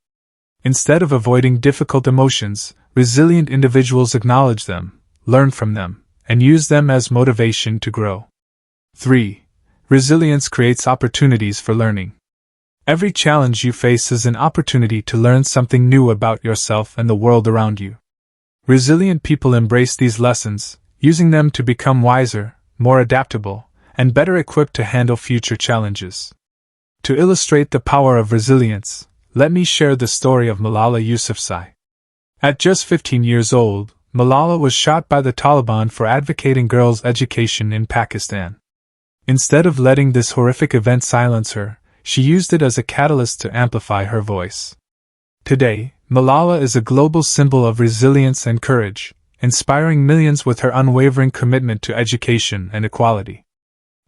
Instead of avoiding difficult emotions, resilient individuals acknowledge them, learn from them, and use them as motivation to grow. 3. Resilience creates opportunities for learning. Every challenge you face is an opportunity to learn something new about yourself and the world around you. Resilient people embrace these lessons, using them to become wiser, more adaptable, and better equipped to handle future challenges. To illustrate the power of resilience, let me share the story of Malala Yousafzai. At just 15 years old, Malala was shot by the Taliban for advocating girls' education in Pakistan. Instead of letting this horrific event silence her, she used it as a catalyst to amplify her voice. Today, Malala is a global symbol of resilience and courage, inspiring millions with her unwavering commitment to education and equality.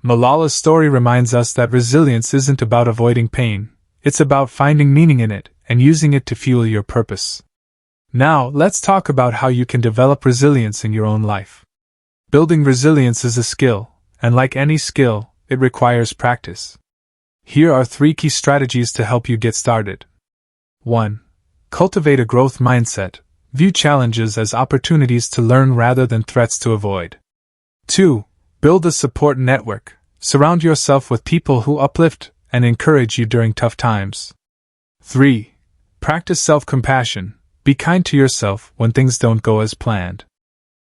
Malala's story reminds us that resilience isn't about avoiding pain, it's about finding meaning in it and using it to fuel your purpose. Now, let's talk about how you can develop resilience in your own life. Building resilience is a skill, and like any skill, it requires practice. Here are 3 key strategies to help you get started. 1. Cultivate a growth mindset. View challenges as opportunities to learn rather than threats to avoid. 2. Build a support network. Surround yourself with people who uplift and encourage you during tough times. 3. Practice self-compassion. Be kind to yourself when things don't go as planned.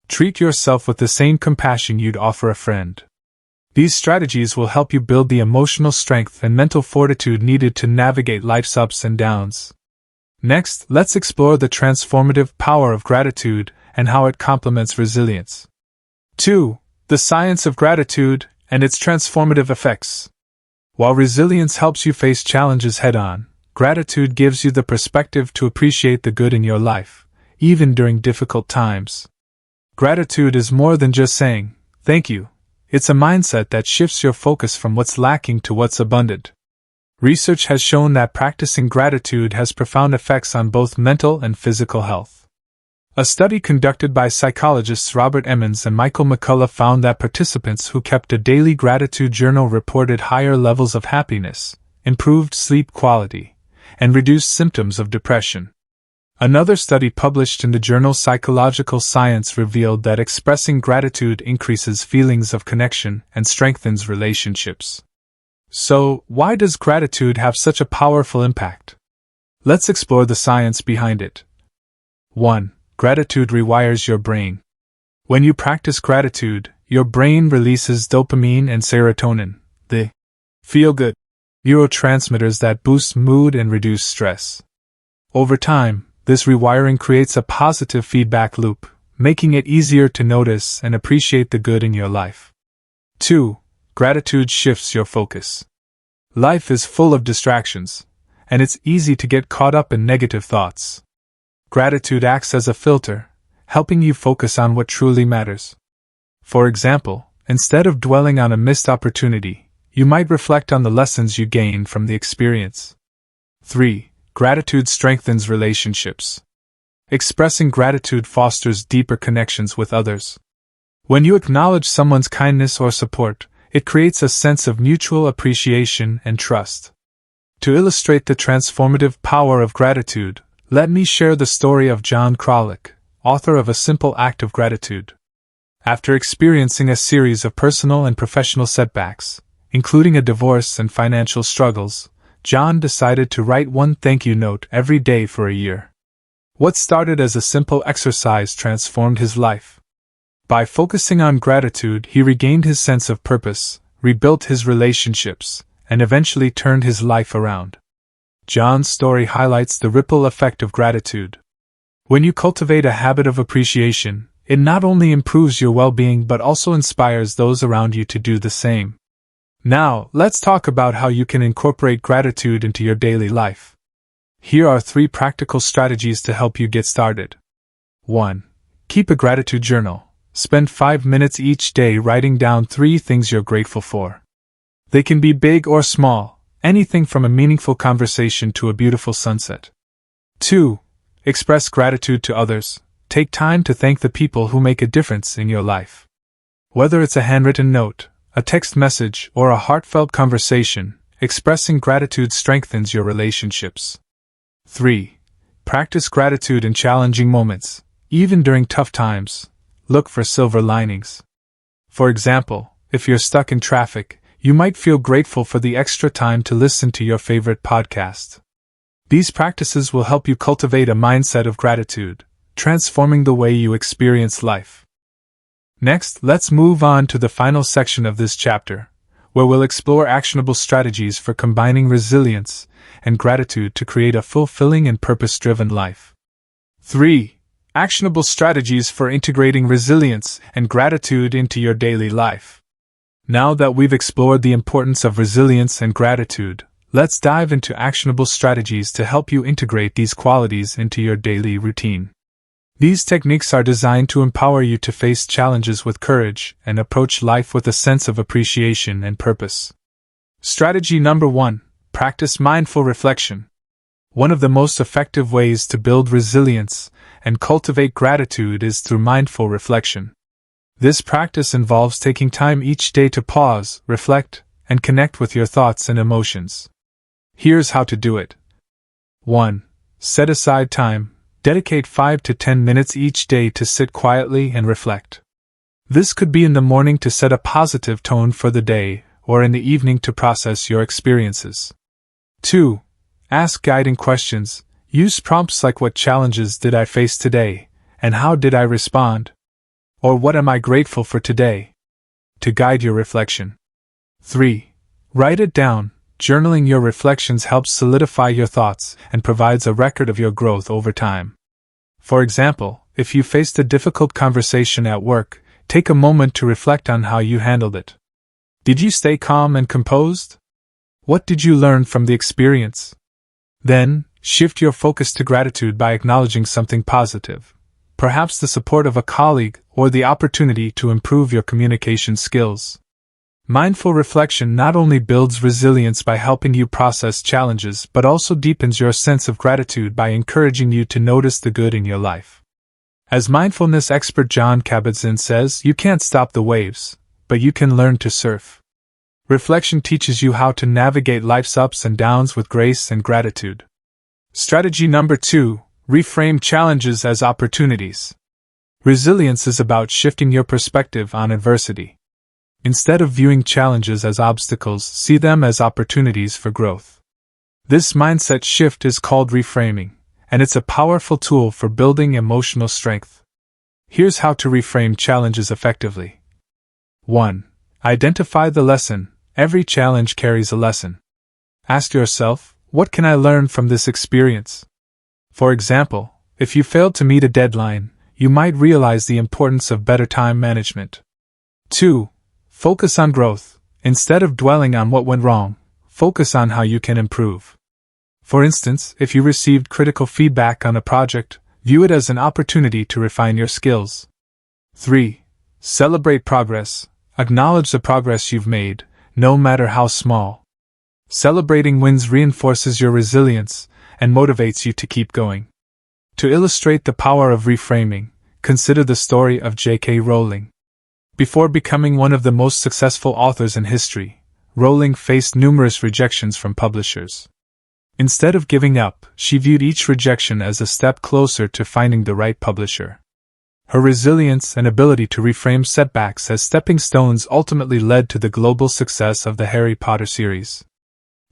Treat yourself with the same compassion you'd offer a friend. These strategies will help you build the emotional strength and mental fortitude needed to navigate life's ups and downs. Next, let's explore the transformative power of gratitude and how it complements resilience. 2. The science of gratitude and its transformative effects. While resilience helps you face challenges head-on, gratitude gives you the perspective to appreciate the good in your life, even during difficult times. Gratitude is more than just saying, "Thank you." It's a mindset that shifts your focus from what's lacking to what's abundant. Research has shown that practicing gratitude has profound effects on both mental and physical health. A study conducted by psychologists Robert Emmons and Michael McCullough found that participants who kept a daily gratitude journal reported higher levels of happiness, improved sleep quality, and reduced symptoms of depression. Another study published in the journal Psychological Science revealed that expressing gratitude increases feelings of connection and strengthens relationships. So, why does gratitude have such a powerful impact? Let's explore the science behind it. 1. Gratitude rewires your brain. When you practice gratitude, your brain releases dopamine and serotonin, the feel-good neurotransmitters that boost mood and reduce stress. Over time, this rewiring creates a positive feedback loop, making it easier to notice and appreciate the good in your life. 2. Gratitude shifts your focus. Life is full of distractions, and it's easy to get caught up in negative thoughts. Gratitude acts as a filter, helping you focus on what truly matters. For example, instead of dwelling on a missed opportunity, you might reflect on the lessons you gained from the experience. 3. Gratitude strengthens relationships. Expressing gratitude fosters deeper connections with others. When you acknowledge someone's kindness or support, it creates a sense of mutual appreciation and trust. To illustrate the transformative power of gratitude, let me share the story of John Kralik, author of A Simple Act of Gratitude. After experiencing a series of personal and professional setbacks, including a divorce and financial struggles, John decided to write one thank you note every day for a year. What started as a simple exercise transformed his life. By focusing on gratitude, he regained his sense of purpose, rebuilt his relationships, and eventually turned his life around. John's story highlights the ripple effect of gratitude. When you cultivate a habit of appreciation, it not only improves your well-being but also inspires those around you to do the same. Now, let's talk about how you can incorporate gratitude into your daily life. Here are 3 practical strategies to help you get started. 1. Keep a gratitude journal. Spend 5 minutes each day writing down 3 things you're grateful for. They can be big or small, anything from a meaningful conversation to a beautiful sunset. 2. Express gratitude to others. Take time to thank the people who make a difference in your life. Whether it's a handwritten note, a text message, or a heartfelt conversation, expressing gratitude strengthens your relationships. 3. Practice gratitude in challenging moments. Even during tough times, look for silver linings. For example, if you're stuck in traffic, you might feel grateful for the extra time to listen to your favorite podcast. These practices will help you cultivate a mindset of gratitude, transforming the way you experience life. Next, let's move on to the final section of this chapter, where we'll explore actionable strategies for combining resilience and gratitude to create a fulfilling and purpose-driven life. 3. Actionable strategies for integrating resilience and gratitude into your daily life. Now that we've explored the importance of resilience and gratitude, let's dive into actionable strategies to help you integrate these qualities into your daily routine. These techniques are designed to empower you to face challenges with courage and approach life with a sense of appreciation and purpose. Strategy number 1. Practice mindful reflection. One of the most effective ways to build resilience and cultivate gratitude is through mindful reflection. This practice involves taking time each day to pause, reflect, and connect with your thoughts and emotions. Here's how to do it. 1. Set aside time. Dedicate 5 to 10 minutes each day to sit quietly and reflect. This could be in the morning to set a positive tone for the day, or in the evening to process your experiences. 2. Ask guiding questions. Use prompts like "What challenges did I face today?" and "How did I respond?" or "What am I grateful for today?" to guide your reflection. 3. Write it down. Journaling your reflections helps solidify your thoughts and provides a record of your growth over time. For example, if you faced a difficult conversation at work, take a moment to reflect on how you handled it. Did you stay calm and composed? What did you learn from the experience? Then, shift your focus to gratitude by acknowledging something positive, perhaps the support of a colleague or the opportunity to improve your communication skills. Mindful reflection not only builds resilience by helping you process challenges but also deepens your sense of gratitude by encouraging you to notice the good in your life. As mindfulness expert John Kabat-Zinn says, "You can't stop the waves, but you can learn to surf." Reflection teaches you how to navigate life's ups and downs with grace and gratitude. Strategy number 2. Reframe challenges as opportunities. Resilience is about shifting your perspective on adversity. Instead of viewing challenges as obstacles, see them as opportunities for growth. This mindset shift is called reframing, and it's a powerful tool for building emotional strength. Here's how to reframe challenges effectively. 1. Identify the lesson. Every challenge carries a lesson. Ask yourself, what can I learn from this experience? For example, if you failed to meet a deadline, you might realize the importance of better time management. 2. Focus on growth. Instead of dwelling on what went wrong, focus on how you can improve. For instance, if you received critical feedback on a project, view it as an opportunity to refine your skills. 3. Celebrate progress. Acknowledge the progress you've made, no matter how small. Celebrating wins reinforces your resilience and motivates you to keep going. To illustrate the power of reframing, consider the story of J.K. Rowling. Before becoming one of the most successful authors in history, Rowling faced numerous rejections from publishers. Instead of giving up, she viewed each rejection as a step closer to finding the right publisher. Her resilience and ability to reframe setbacks as stepping stones ultimately led to the global success of the Harry Potter series.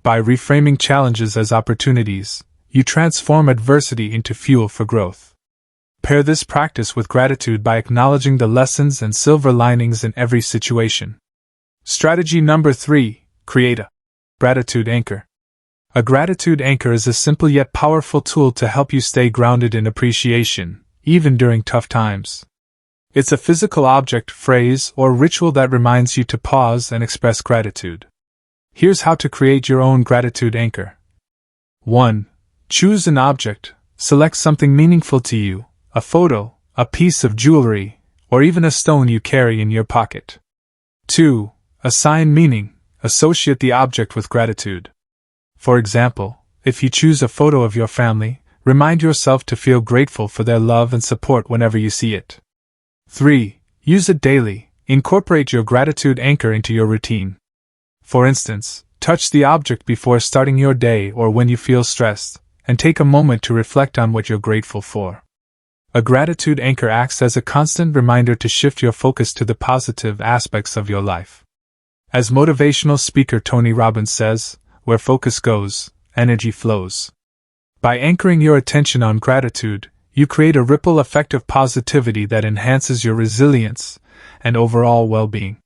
By reframing challenges as opportunities, you transform adversity into fuel for growth. Pair this practice with gratitude by acknowledging the lessons and silver linings in every situation. Strategy number 3. Create a gratitude anchor. A gratitude anchor is a simple yet powerful tool to help you stay grounded in appreciation, even during tough times. It's a physical object, phrase, or ritual that reminds you to pause and express gratitude. Here's how to create your own gratitude anchor. 1. Choose an object. Select something meaningful to you, a photo, a piece of jewelry, or even a stone you carry in your pocket. 2. Assign meaning. Associate the object with gratitude. For example, if you choose a photo of your family, remind yourself to feel grateful for their love and support whenever you see it. 3. Use it daily. Incorporate your gratitude anchor into your routine. For instance, touch the object before starting your day or when you feel stressed, and take a moment to reflect on what you're grateful for. A gratitude anchor acts as a constant reminder to shift your focus to the positive aspects of your life. As motivational speaker Tony Robbins says, "Where focus goes, energy flows." By anchoring your attention on gratitude, you create a ripple effect of positivity that enhances your resilience and overall well-being.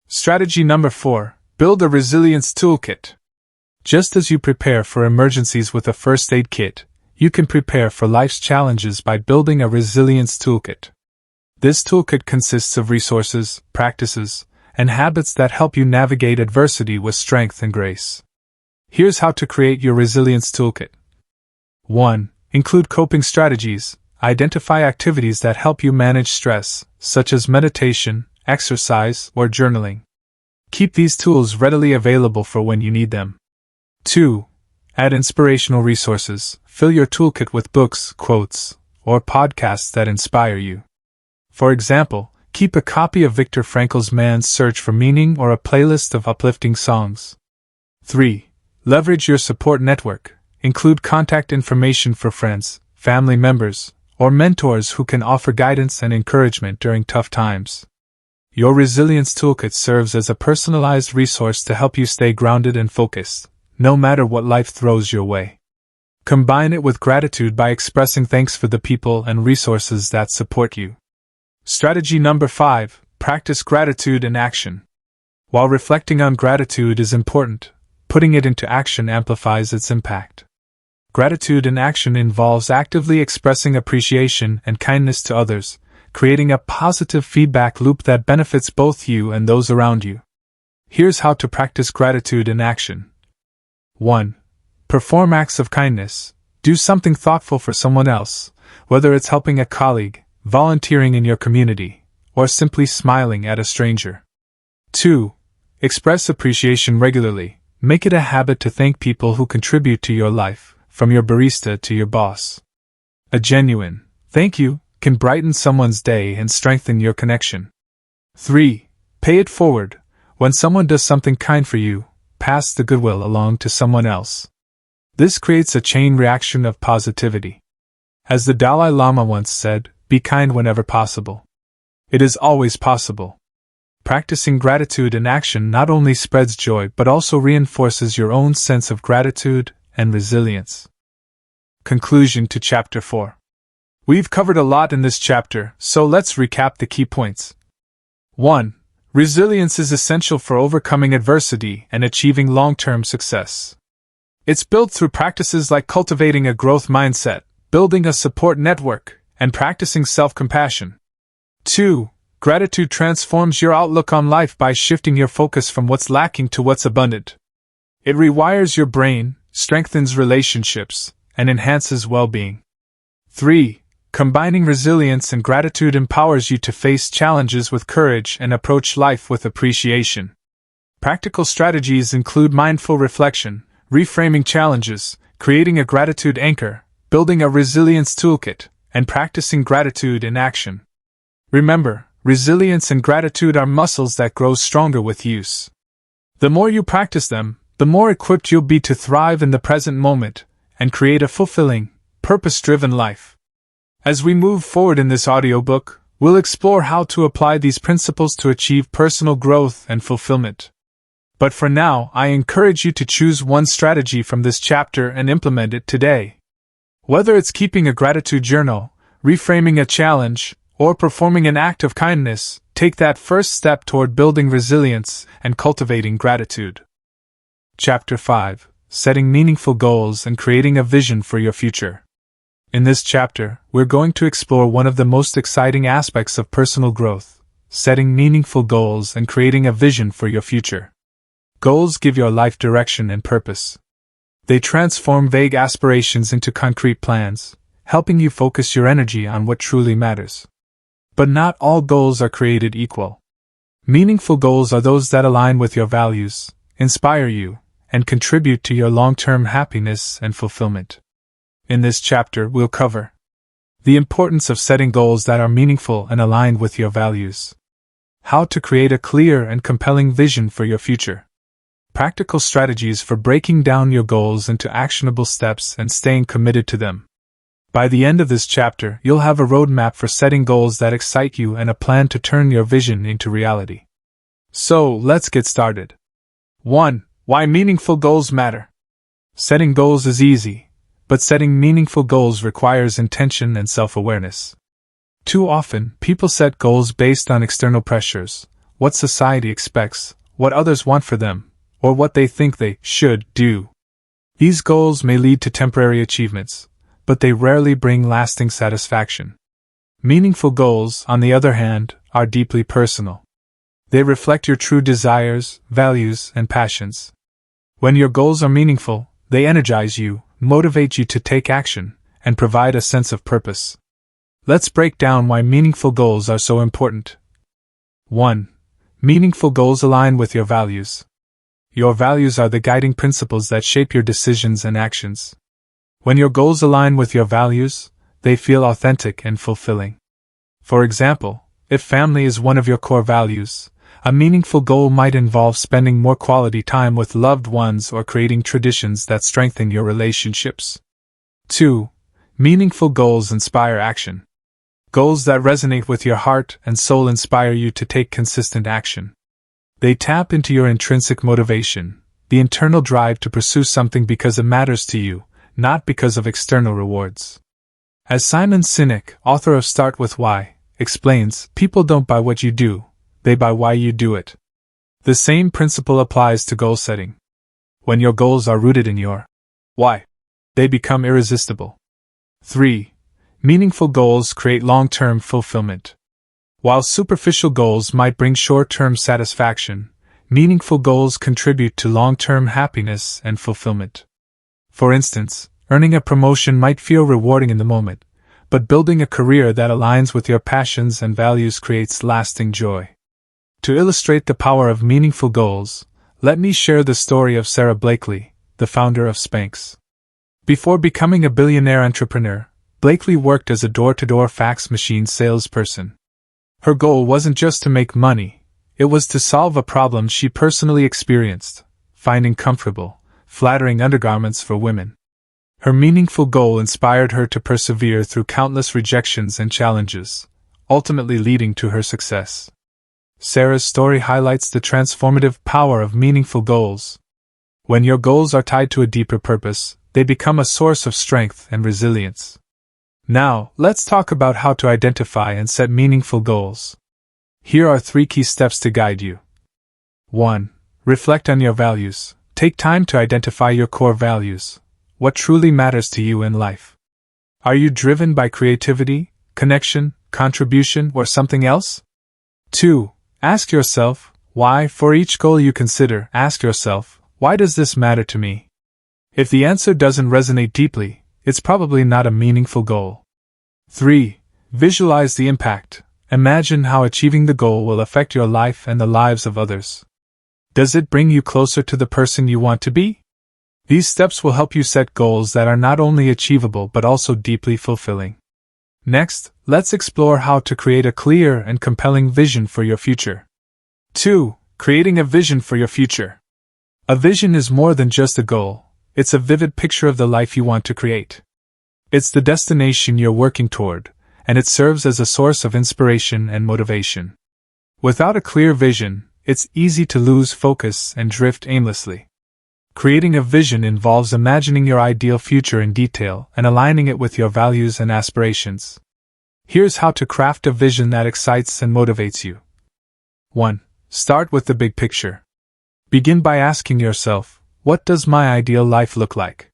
Strategy number 4. Build a resilience toolkit. Just as you prepare for emergencies with a first aid kit, you can prepare for life's challenges by building a resilience toolkit. This toolkit consists of resources, practices, and habits that help you navigate adversity with strength and grace. Here's how to create your resilience toolkit. 1. Include coping strategies. Identify activities that help you manage stress, such as meditation, exercise, or journaling. Keep these tools readily available for when you need them. 2. Add inspirational resources. Fill your toolkit with books, quotes, or podcasts that inspire you. For example, keep a copy of Viktor Frankl's Man's Search for Meaning or a playlist of uplifting songs. 3. Leverage your support network. Include contact information for friends, family members, or mentors who can offer guidance and encouragement during tough times. Your resilience toolkit serves as a personalized resource to help you stay grounded and focused, no matter what life throws your way. Combine it with gratitude by expressing thanks for the people and resources that support you. Strategy number 5. Practice gratitude in action. While reflecting on gratitude is important, putting it into action amplifies its impact. Gratitude in action involves actively expressing appreciation and kindness to others, creating a positive feedback loop that benefits both you and those around you. Here's how to practice gratitude in action. 1. Perform acts of kindness. Do something thoughtful for someone else, whether it's helping a colleague, volunteering in your community, or simply smiling at a stranger. 2. Express appreciation regularly. Make it a habit to thank people who contribute to your life, from your barista to your boss. A genuine thank you can brighten someone's day and strengthen your connection. 3. Pay it forward. When someone does something kind for you, pass the goodwill along to someone else. This creates a chain reaction of positivity. As the Dalai Lama once said, "Be kind whenever possible." It is always possible. Practicing gratitude in action not only spreads joy but also reinforces your own sense of gratitude and resilience. Conclusion to Chapter 4. We've covered a lot in this chapter, so let's recap the key points. 1. Resilience is essential for overcoming adversity and achieving long-term success. It's built through practices like cultivating a growth mindset, building a support network, and practicing self-compassion. 2. Gratitude transforms your outlook on life by shifting your focus from what's lacking to what's abundant. It rewires your brain, strengthens relationships, and enhances well-being. 3. Combining resilience and gratitude empowers you to face challenges with courage and approach life with appreciation. Practical strategies include mindful reflection, reframing challenges, creating a gratitude anchor, building a resilience toolkit, and practicing gratitude in action. Remember, resilience and gratitude are muscles that grow stronger with use. The more you practice them, the more equipped you'll be to thrive in the present moment and create a fulfilling, purpose-driven life. As we move forward in this audiobook, we'll explore how to apply these principles to achieve personal growth and fulfillment. But for now, I encourage you to choose one strategy from this chapter and implement it today. Whether it's keeping a gratitude journal, reframing a challenge, or performing an act of kindness, take that first step toward building resilience and cultivating gratitude. Chapter 5. setting meaningful goals and creating a vision for your future. In this chapter, we're going to explore one of the most exciting aspects of personal growth, setting meaningful goals and creating a vision for your future. Goals give your life direction and purpose. They transform vague aspirations into concrete plans, helping you focus your energy on what truly matters. But not all goals are created equal. Meaningful goals are those that align with your values, inspire you, and contribute to your long-term happiness and fulfillment. In this chapter, we'll cover the importance of setting goals that are meaningful and aligned with your values, how to create a clear and compelling vision for your future, practical strategies for breaking down your goals into actionable steps and staying committed to them. By the end of this chapter, you'll have a roadmap for setting goals that excite you and a plan to turn your vision into reality. So, let's get started. 1. Why meaningful goals matter. Setting goals is easy, but setting meaningful goals requires intention and self-awareness. Too often, people set goals based on external pressures, what society expects, what others want for them, or what they think they should do. These goals may lead to temporary achievements, but they rarely bring lasting satisfaction. Meaningful goals, on the other hand, are deeply personal. They reflect your true desires, values, and passions. When your goals are meaningful, they energize you, motivate you to take action, and provide a sense of purpose. Let's break down why meaningful goals are so important. 1. Meaningful goals align with your values. Your values are the guiding principles that shape your decisions and actions. When your goals align with your values, they feel authentic and fulfilling. For example, if family is one of your core values, a meaningful goal might involve spending more quality time with loved ones or creating traditions that strengthen your relationships. 2. Meaningful goals inspire action. Goals that resonate with your heart and soul inspire you to take consistent action. They tap into your intrinsic motivation, the internal drive to pursue something because it matters to you, not because of external rewards. As Simon Sinek, author of Start With Why, explains, people don't buy what you do, they buy why you do it. The same principle applies to goal setting. When your goals are rooted in your why, they become irresistible. 3. Meaningful goals create long-term fulfillment. While superficial goals might bring short-term satisfaction, meaningful goals contribute to long-term happiness and fulfillment. For instance, earning a promotion might feel rewarding in the moment, but building a career that aligns with your passions and values creates lasting joy. To illustrate the power of meaningful goals, let me share the story of Sarah Blakely, the founder of Spanx. Before becoming a billionaire entrepreneur, Blakely worked as a door-to-door fax machine salesperson. Her goal wasn't just to make money, it was to solve a problem she personally experienced, finding comfortable, flattering undergarments for women. Her meaningful goal inspired her to persevere through countless rejections and challenges, ultimately leading to her success. Sarah's story highlights the transformative power of meaningful goals. When your goals are tied to a deeper purpose, they become a source of strength and resilience. Now, let's talk about how to identify and set meaningful goals. Here are 3 key steps to guide you. 1. Reflect on your values. Take time to identify your core values. What truly matters to you in life? Are you driven by creativity, connection, contribution, or something else? 2. Ask yourself, why. For each goal you consider, ask yourself, why does this matter to me? If the answer doesn't resonate deeply, it's probably not a meaningful goal. 3. Visualize the impact. Imagine how achieving the goal will affect your life and the lives of others. Does it bring you closer to the person you want to be? These steps will help you set goals that are not only achievable but also deeply fulfilling. Next, let's explore how to create a clear and compelling vision for your future. 2. Creating a vision for your future. A vision is more than just a goal, it's a vivid picture of the life you want to create. It's the destination you're working toward, and it serves as a source of inspiration and motivation. Without a clear vision, it's easy to lose focus and drift aimlessly. Creating a vision involves imagining your ideal future in detail and aligning it with your values and aspirations. Here's how to craft a vision that excites and motivates you. 1. Start with the big picture. Begin by asking yourself, What does my ideal life look like?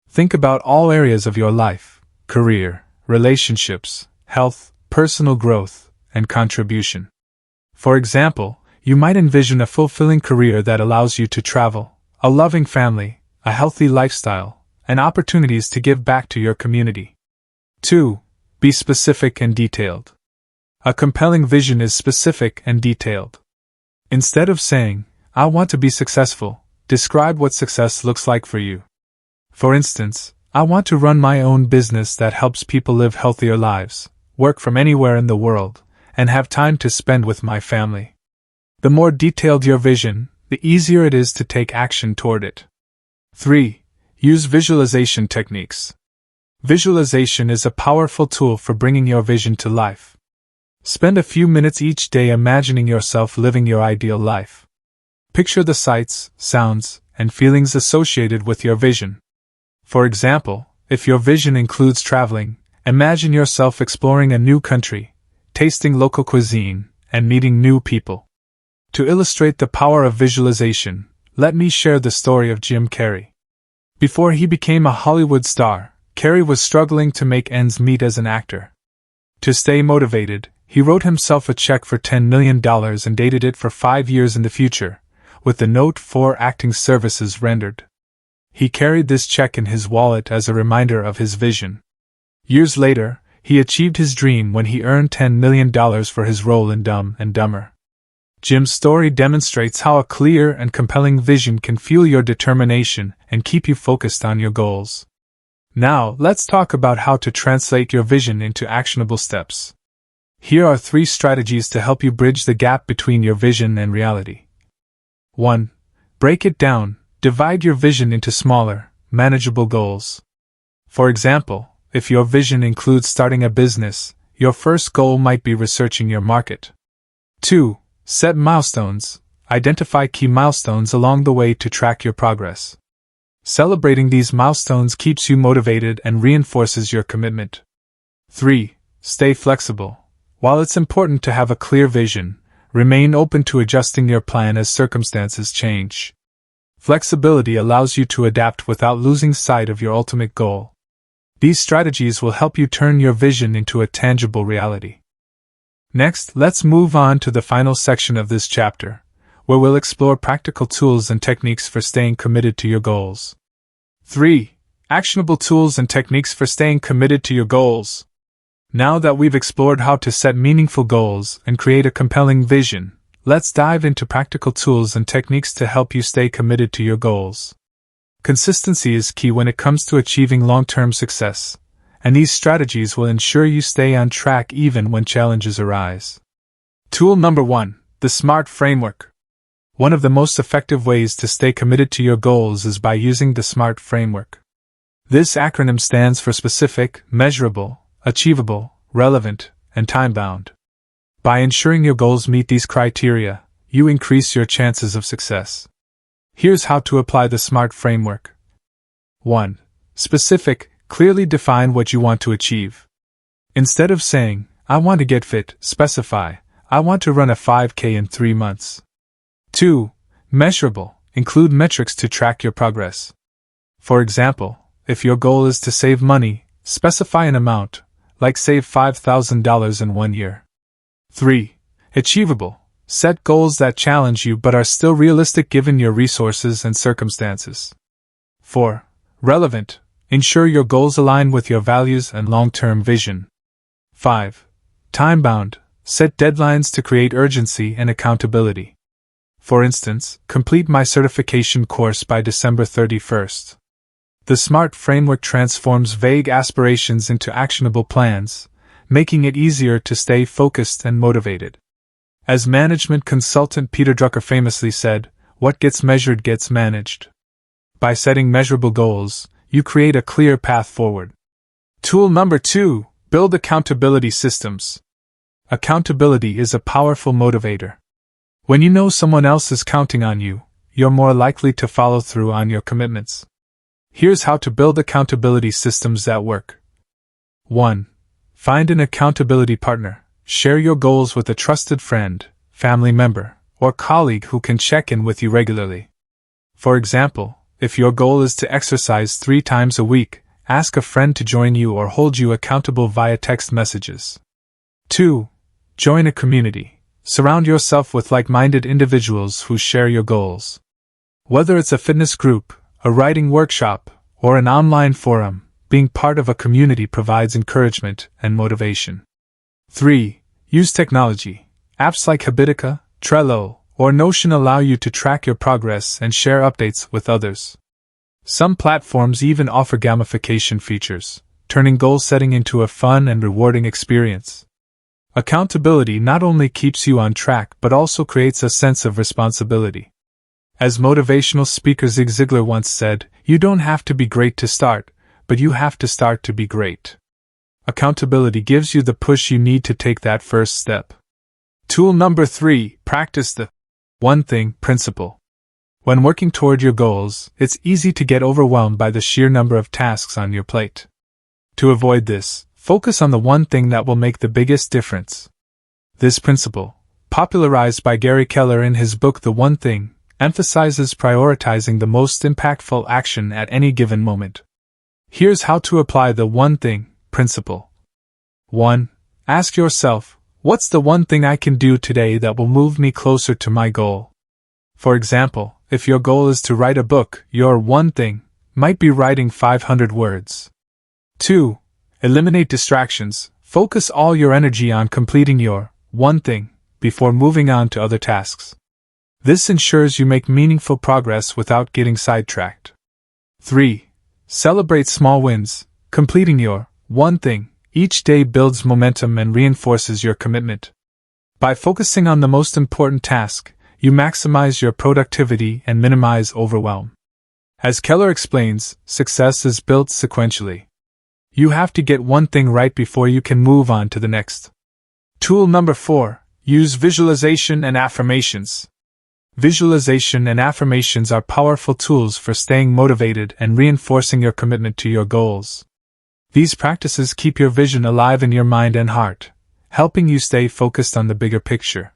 Think about all areas of your life: career, relationships, health, personal growth, and contribution. For example, you might envision a fulfilling career that allows you to travel, a loving family, a healthy lifestyle, and opportunities to give back to your community. 2. Be specific and detailed. A compelling vision is specific and detailed. Instead of saying, "I want to be successful," describe what success looks like for you. For instance, I want to run my own business that helps people live healthier lives, work from anywhere in the world, and have time to spend with my family. The more detailed your vision, the easier it is to take action toward it. 3. Use visualization techniques. Visualization is a powerful tool for bringing your vision to life. Spend a few minutes each day imagining yourself living your ideal life. Picture the sights, sounds, and feelings associated with your vision. For example, if your vision includes traveling, imagine yourself exploring a new country, tasting local cuisine, and meeting new people. To illustrate the power of visualization, let me share the story of Jim Carrey. Before he became a Hollywood star, Carrey was struggling to make ends meet as an actor. To stay motivated, he wrote himself a check for $10 million and dated it for 5 years in the future, with the note "for acting services rendered." He carried this check in his wallet as a reminder of his vision. Years later, he achieved his dream when he earned $10 million for his role in Dumb and Dumber. Jim's story demonstrates how a clear and compelling vision can fuel your determination and keep you focused on your goals. Now, let's talk about how to translate your vision into actionable steps. Here are 3 strategies to help you bridge the gap between your vision and reality. 1. Break it down. Divide your vision into smaller, manageable goals. For example, if your vision includes starting a business, your first goal might be researching your market. 2. Set milestones. Identify key milestones along the way to track your progress. Celebrating these milestones keeps you motivated and reinforces your commitment. 3. Stay flexible. While it's important to have a clear vision, remain open to adjusting your plan as circumstances change. Flexibility allows you to adapt without losing sight of your ultimate goal. These strategies will help you turn your vision into a tangible reality. Next, let's move on to the final section of this chapter, where we'll explore practical tools and techniques for staying committed to your goals. 3. Actionable tools and techniques for staying committed to your goals. Now that we've explored how to set meaningful goals and create a compelling vision, let's dive into practical tools and techniques to help you stay committed to your goals. Consistency is key when it comes to achieving long-term success, and these strategies will ensure you stay on track even when challenges arise. Tool number 1. The SMART framework. One of the most effective ways to stay committed to your goals is by using the SMART framework. This acronym stands for specific, measurable, achievable, relevant, and time-bound. By ensuring your goals meet these criteria, you increase your chances of success. Here's how to apply the SMART framework. 1. Specific. Clearly define what you want to achieve. Instead of saying, "I want to get fit," specify, "I want to run a 5K in 3 months." 2. Measurable. Include metrics to track your progress. For example, if your goal is to save money, specify an amount, like save $5,000 in 1 year. 3. Achievable. Set goals that challenge you but are still realistic given your resources and circumstances. 4. Relevant. Ensure your goals align with your values and long-term vision. 5. Time-bound. Set deadlines to create urgency and accountability. For instance, complete my certification course by December 31st. The SMART framework transforms vague aspirations into actionable plans, making it easier to stay focused and motivated. As management consultant Peter Drucker famously said, "What gets measured gets managed." By setting measurable goals, you create a clear path forward. Tool number 2. Build accountability systems. Accountability is a powerful motivator. When you know someone else is counting on you, you're more likely to follow through on your commitments. Here's how to build accountability systems that work. 1. Find an accountability partner. Share your goals with a trusted friend, family member, or colleague who can check in with you regularly. For example, if your goal is to exercise 3 times a week, ask a friend to join you or hold you accountable via text messages. 2. Join a community. Surround yourself with like-minded individuals who share your goals. Whether it's a fitness group, a writing workshop, or an online forum, being part of a community provides encouragement and motivation. 3. Use technology. Apps like Habitica, Trello, or Notion allow you to track your progress and share updates with others. Some platforms even offer gamification features, turning goal setting into a fun and rewarding experience. Accountability not only keeps you on track but also creates a sense of responsibility. As motivational speaker Zig Ziglar once said, "You don't have to be great to start, but you have to start to be great." Accountability gives you the push you need to take that first step. Tool number 3, practice the one thing principle. When working toward your goals, it's easy to get overwhelmed by the sheer number of tasks on your plate. To avoid this, focus on the one thing that will make the biggest difference. This principle, popularized by Gary Keller in his book The One Thing, emphasizes prioritizing the most impactful action at any given moment. Here's how to apply the one thing principle. 1. Ask yourself, what's the one thing I can do today that will move me closer to my goal? For example, if your goal is to write a book, your one thing might be writing 500 words. 2. Eliminate distractions. Focus all your energy on completing your one thing before moving on to other tasks. This ensures you make meaningful progress without getting sidetracked. 3. Celebrate small wins. Completing your one thing each day builds momentum and reinforces your commitment. By focusing on the most important task, you maximize your productivity and minimize overwhelm. As Keller explains, success is built sequentially. You have to get one thing right before you can move on to the next. Tool number 4. Use visualization and affirmations. Visualization and affirmations are powerful tools for staying motivated and reinforcing your commitment to your goals. These practices keep your vision alive in your mind and heart, helping you stay focused on the bigger picture.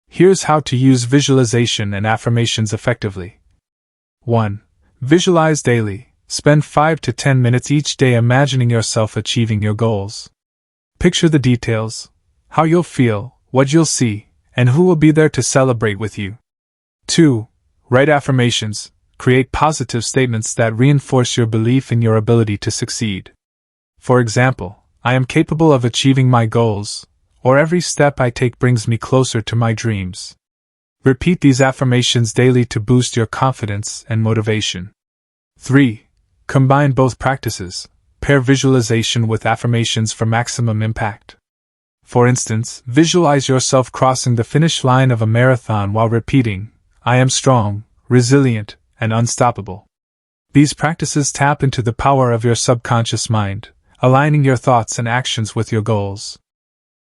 Here's how to use visualization and affirmations effectively. 1. Visualize daily. Spend 5 to 10 minutes each day imagining yourself achieving your goals. Picture the details, how you'll feel, what you'll see, and who will be there to celebrate with you. 2. Write affirmations. Create positive statements that reinforce your belief in your ability to succeed. For example, I am capable of achieving my goals, or every step I take brings me closer to my dreams. Repeat these affirmations daily to boost your confidence and motivation. 3. Combine both practices. Pair visualization with affirmations for maximum impact. For instance, visualize yourself crossing the finish line of a marathon while repeating, "I am strong, resilient, and unstoppable." These practices tap into the power of your subconscious mind, aligning your thoughts and actions with your goals.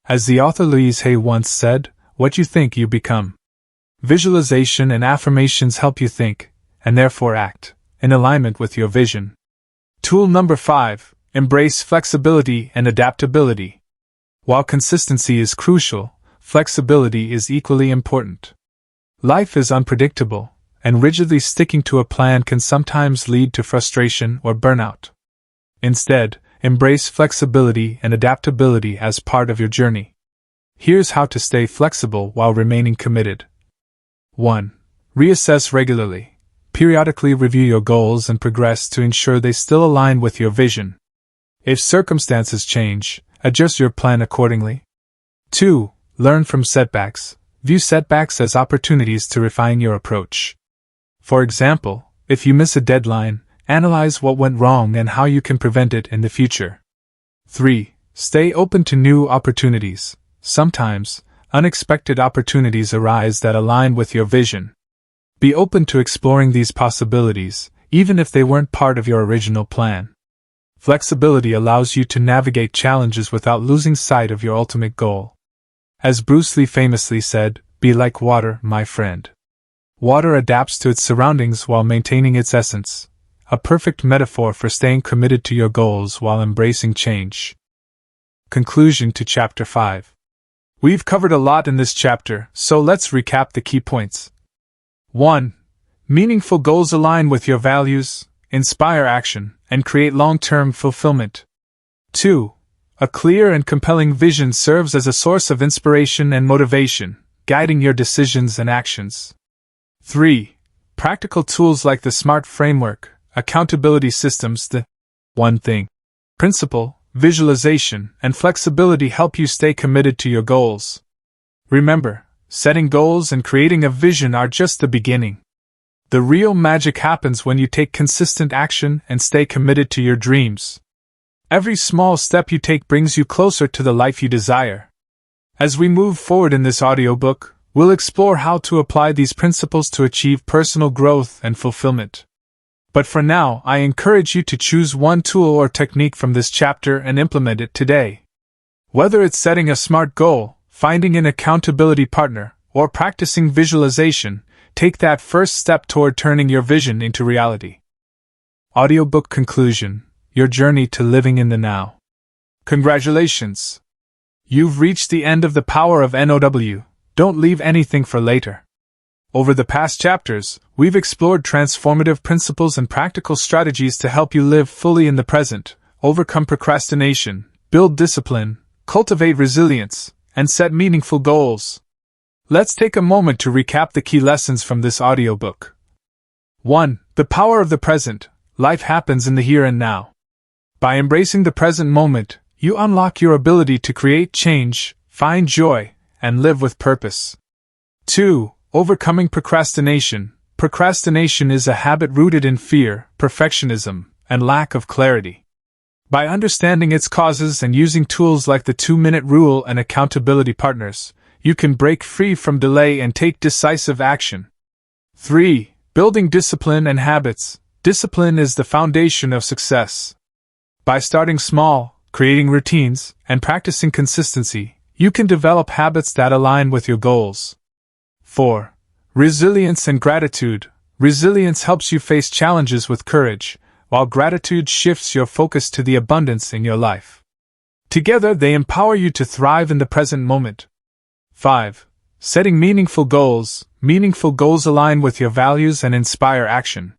As the author Louise Hay once said, "What you think, you become." Visualization and affirmations help you think, and therefore act, in alignment with your vision. Tool number 5. Embrace flexibility and adaptability. While consistency is crucial, flexibility is equally important. Life is unpredictable, and rigidly sticking to a plan can sometimes lead to frustration or burnout. Instead, embrace flexibility and adaptability as part of your journey. Here's how to stay flexible while remaining committed. 1. Reassess regularly. Periodically review your goals and progress to ensure they still align with your vision. If circumstances change, adjust your plan accordingly. 2. Learn from setbacks. View setbacks as opportunities to refine your approach. For example, if you miss a deadline, analyze what went wrong and how you can prevent it in the future. 3. Stay open to new opportunities. Sometimes, unexpected opportunities arise that align with your vision. Be open to exploring these possibilities, even if they weren't part of your original plan. Flexibility allows you to navigate challenges without losing sight of your ultimate goal. As Bruce Lee famously said, "Be like water, my friend." Water adapts to its surroundings while maintaining its essence, a perfect metaphor for staying committed to your goals while embracing change. Conclusion to Chapter 5. We've covered a lot in this chapter, so let's recap the key points. 1. Meaningful goals align with your values, inspire action, and create long-term fulfillment. 2. A clear and compelling vision serves as a source of inspiration and motivation, guiding your decisions and actions. 3. Practical tools like the SMART framework, accountability systems, the one thing principle, visualization, and flexibility help you stay committed to your goals. Remember, setting goals and creating a vision are just the beginning. The real magic happens when you take consistent action and stay committed to your dreams. Every small step you take brings you closer to the life you desire. As we move forward in this audiobook, we'll explore how to apply these principles to achieve personal growth and fulfillment. But for now, I encourage you to choose one tool or technique from this chapter and implement it today. Whether it's setting a SMART goal, finding an accountability partner, or practicing visualization, take that first step toward turning your vision into reality. Audiobook conclusion: Your journey to living in the now. Congratulations! You've reached the end of The Power of NOW. Don't leave anything for later. Over the past chapters, we've explored transformative principles and practical strategies to help you live fully in the present, overcome procrastination, build discipline, cultivate resilience, and set meaningful goals. Let's take a moment to recap the key lessons from this audiobook. 1. The power of the present. Life happens in the here and now. By embracing the present moment, you unlock your ability to create change, find joy, and live with purpose. 2. Overcoming procrastination. Procrastination is a habit rooted in fear, perfectionism, and lack of clarity. By understanding its causes and using tools like the 2-minute rule and accountability partners, you can break free from delay and take decisive action. 3. Building discipline and habits. Discipline is the foundation of success. By starting small, creating routines, and practicing consistency, you can develop habits that align with your goals. 4. Resilience and gratitude. Resilience helps you face challenges with courage, while gratitude shifts your focus to the abundance in your life. Together, they empower you to thrive in the present moment. 5. Setting meaningful goals. Meaningful goals align with your values and inspire action.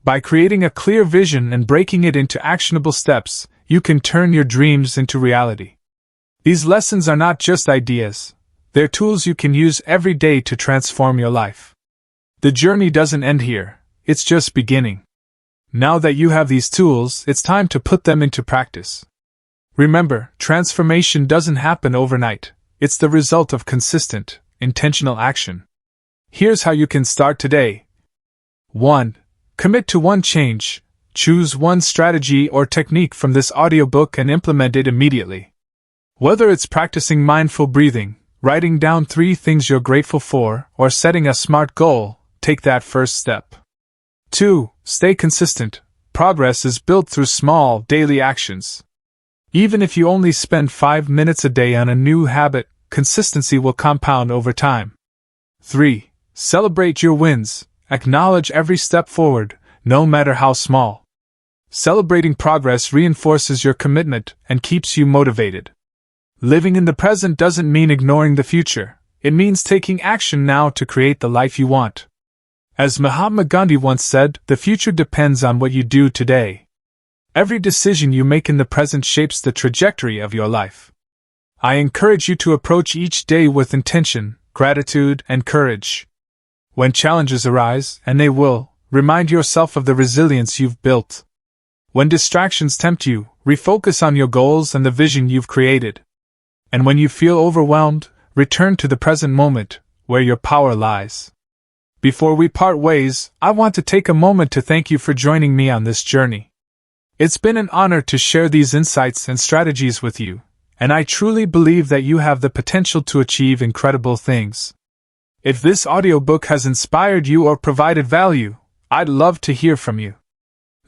By creating a clear vision and breaking it into actionable steps, you can turn your dreams into reality. These lessons are not just ideas. They're tools you can use every day to transform your life. The journey doesn't end here. It's just beginning. Now that you have these tools, it's time to put them into practice. Remember, transformation doesn't happen overnight. It's the result of consistent, intentional action. Here's how you can start today. 1. Commit to one change. Choose one strategy or technique from this audiobook and implement it immediately. Whether it's practicing mindful breathing, writing down 3 things you're grateful for, or setting a SMART goal, take that first step. 2. Stay consistent. Progress is built through small, daily actions. Even if you only spend 5 minutes a day on a new habit, consistency will compound over time. 3. Celebrate your wins. Acknowledge every step forward, no matter how small. Celebrating progress reinforces your commitment and keeps you motivated. Living in the present doesn't mean ignoring the future. It means taking action now to create the life you want. As Mahatma Gandhi once said, the future depends on what you do today. Every decision you make in the present shapes the trajectory of your life. I encourage you to approach each day with intention, gratitude, and courage. When challenges arise, and they will, remind yourself of the resilience you've built. When distractions tempt you, refocus on your goals and the vision you've created. And when you feel overwhelmed, return to the present moment, where your power lies. Before we part ways, I want to take a moment to thank you for joining me on this journey. It's been an honor to share these insights and strategies with you, and I truly believe that you have the potential to achieve incredible things. If this audiobook has inspired you or provided value, I'd love to hear from you.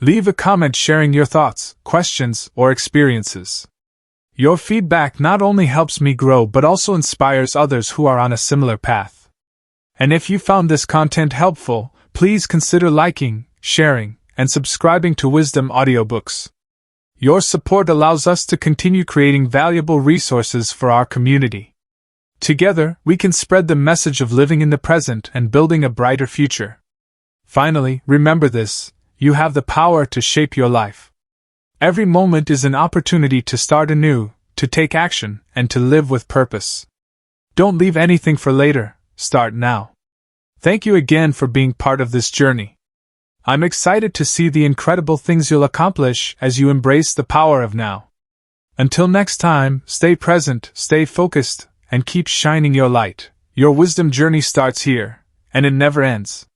Leave a comment sharing your thoughts, questions, or experiences. Your feedback not only helps me grow but also inspires others who are on a similar path. And if you found this content helpful, please consider liking, sharing, and subscribing to Wisdom Audiobooks. Your support allows us to continue creating valuable resources for our community. Together, we can spread the message of living in the present and building a brighter future. Finally, remember this: you have the power to shape your life. Every moment is an opportunity to start anew, to take action, and to live with purpose. Don't leave anything for later, start now. Thank you again for being part of this journey. I'm excited to see the incredible things you'll accomplish as you embrace the power of now. Until next time, stay present, stay focused, and keep shining your light. Your wisdom journey starts here, and it never ends.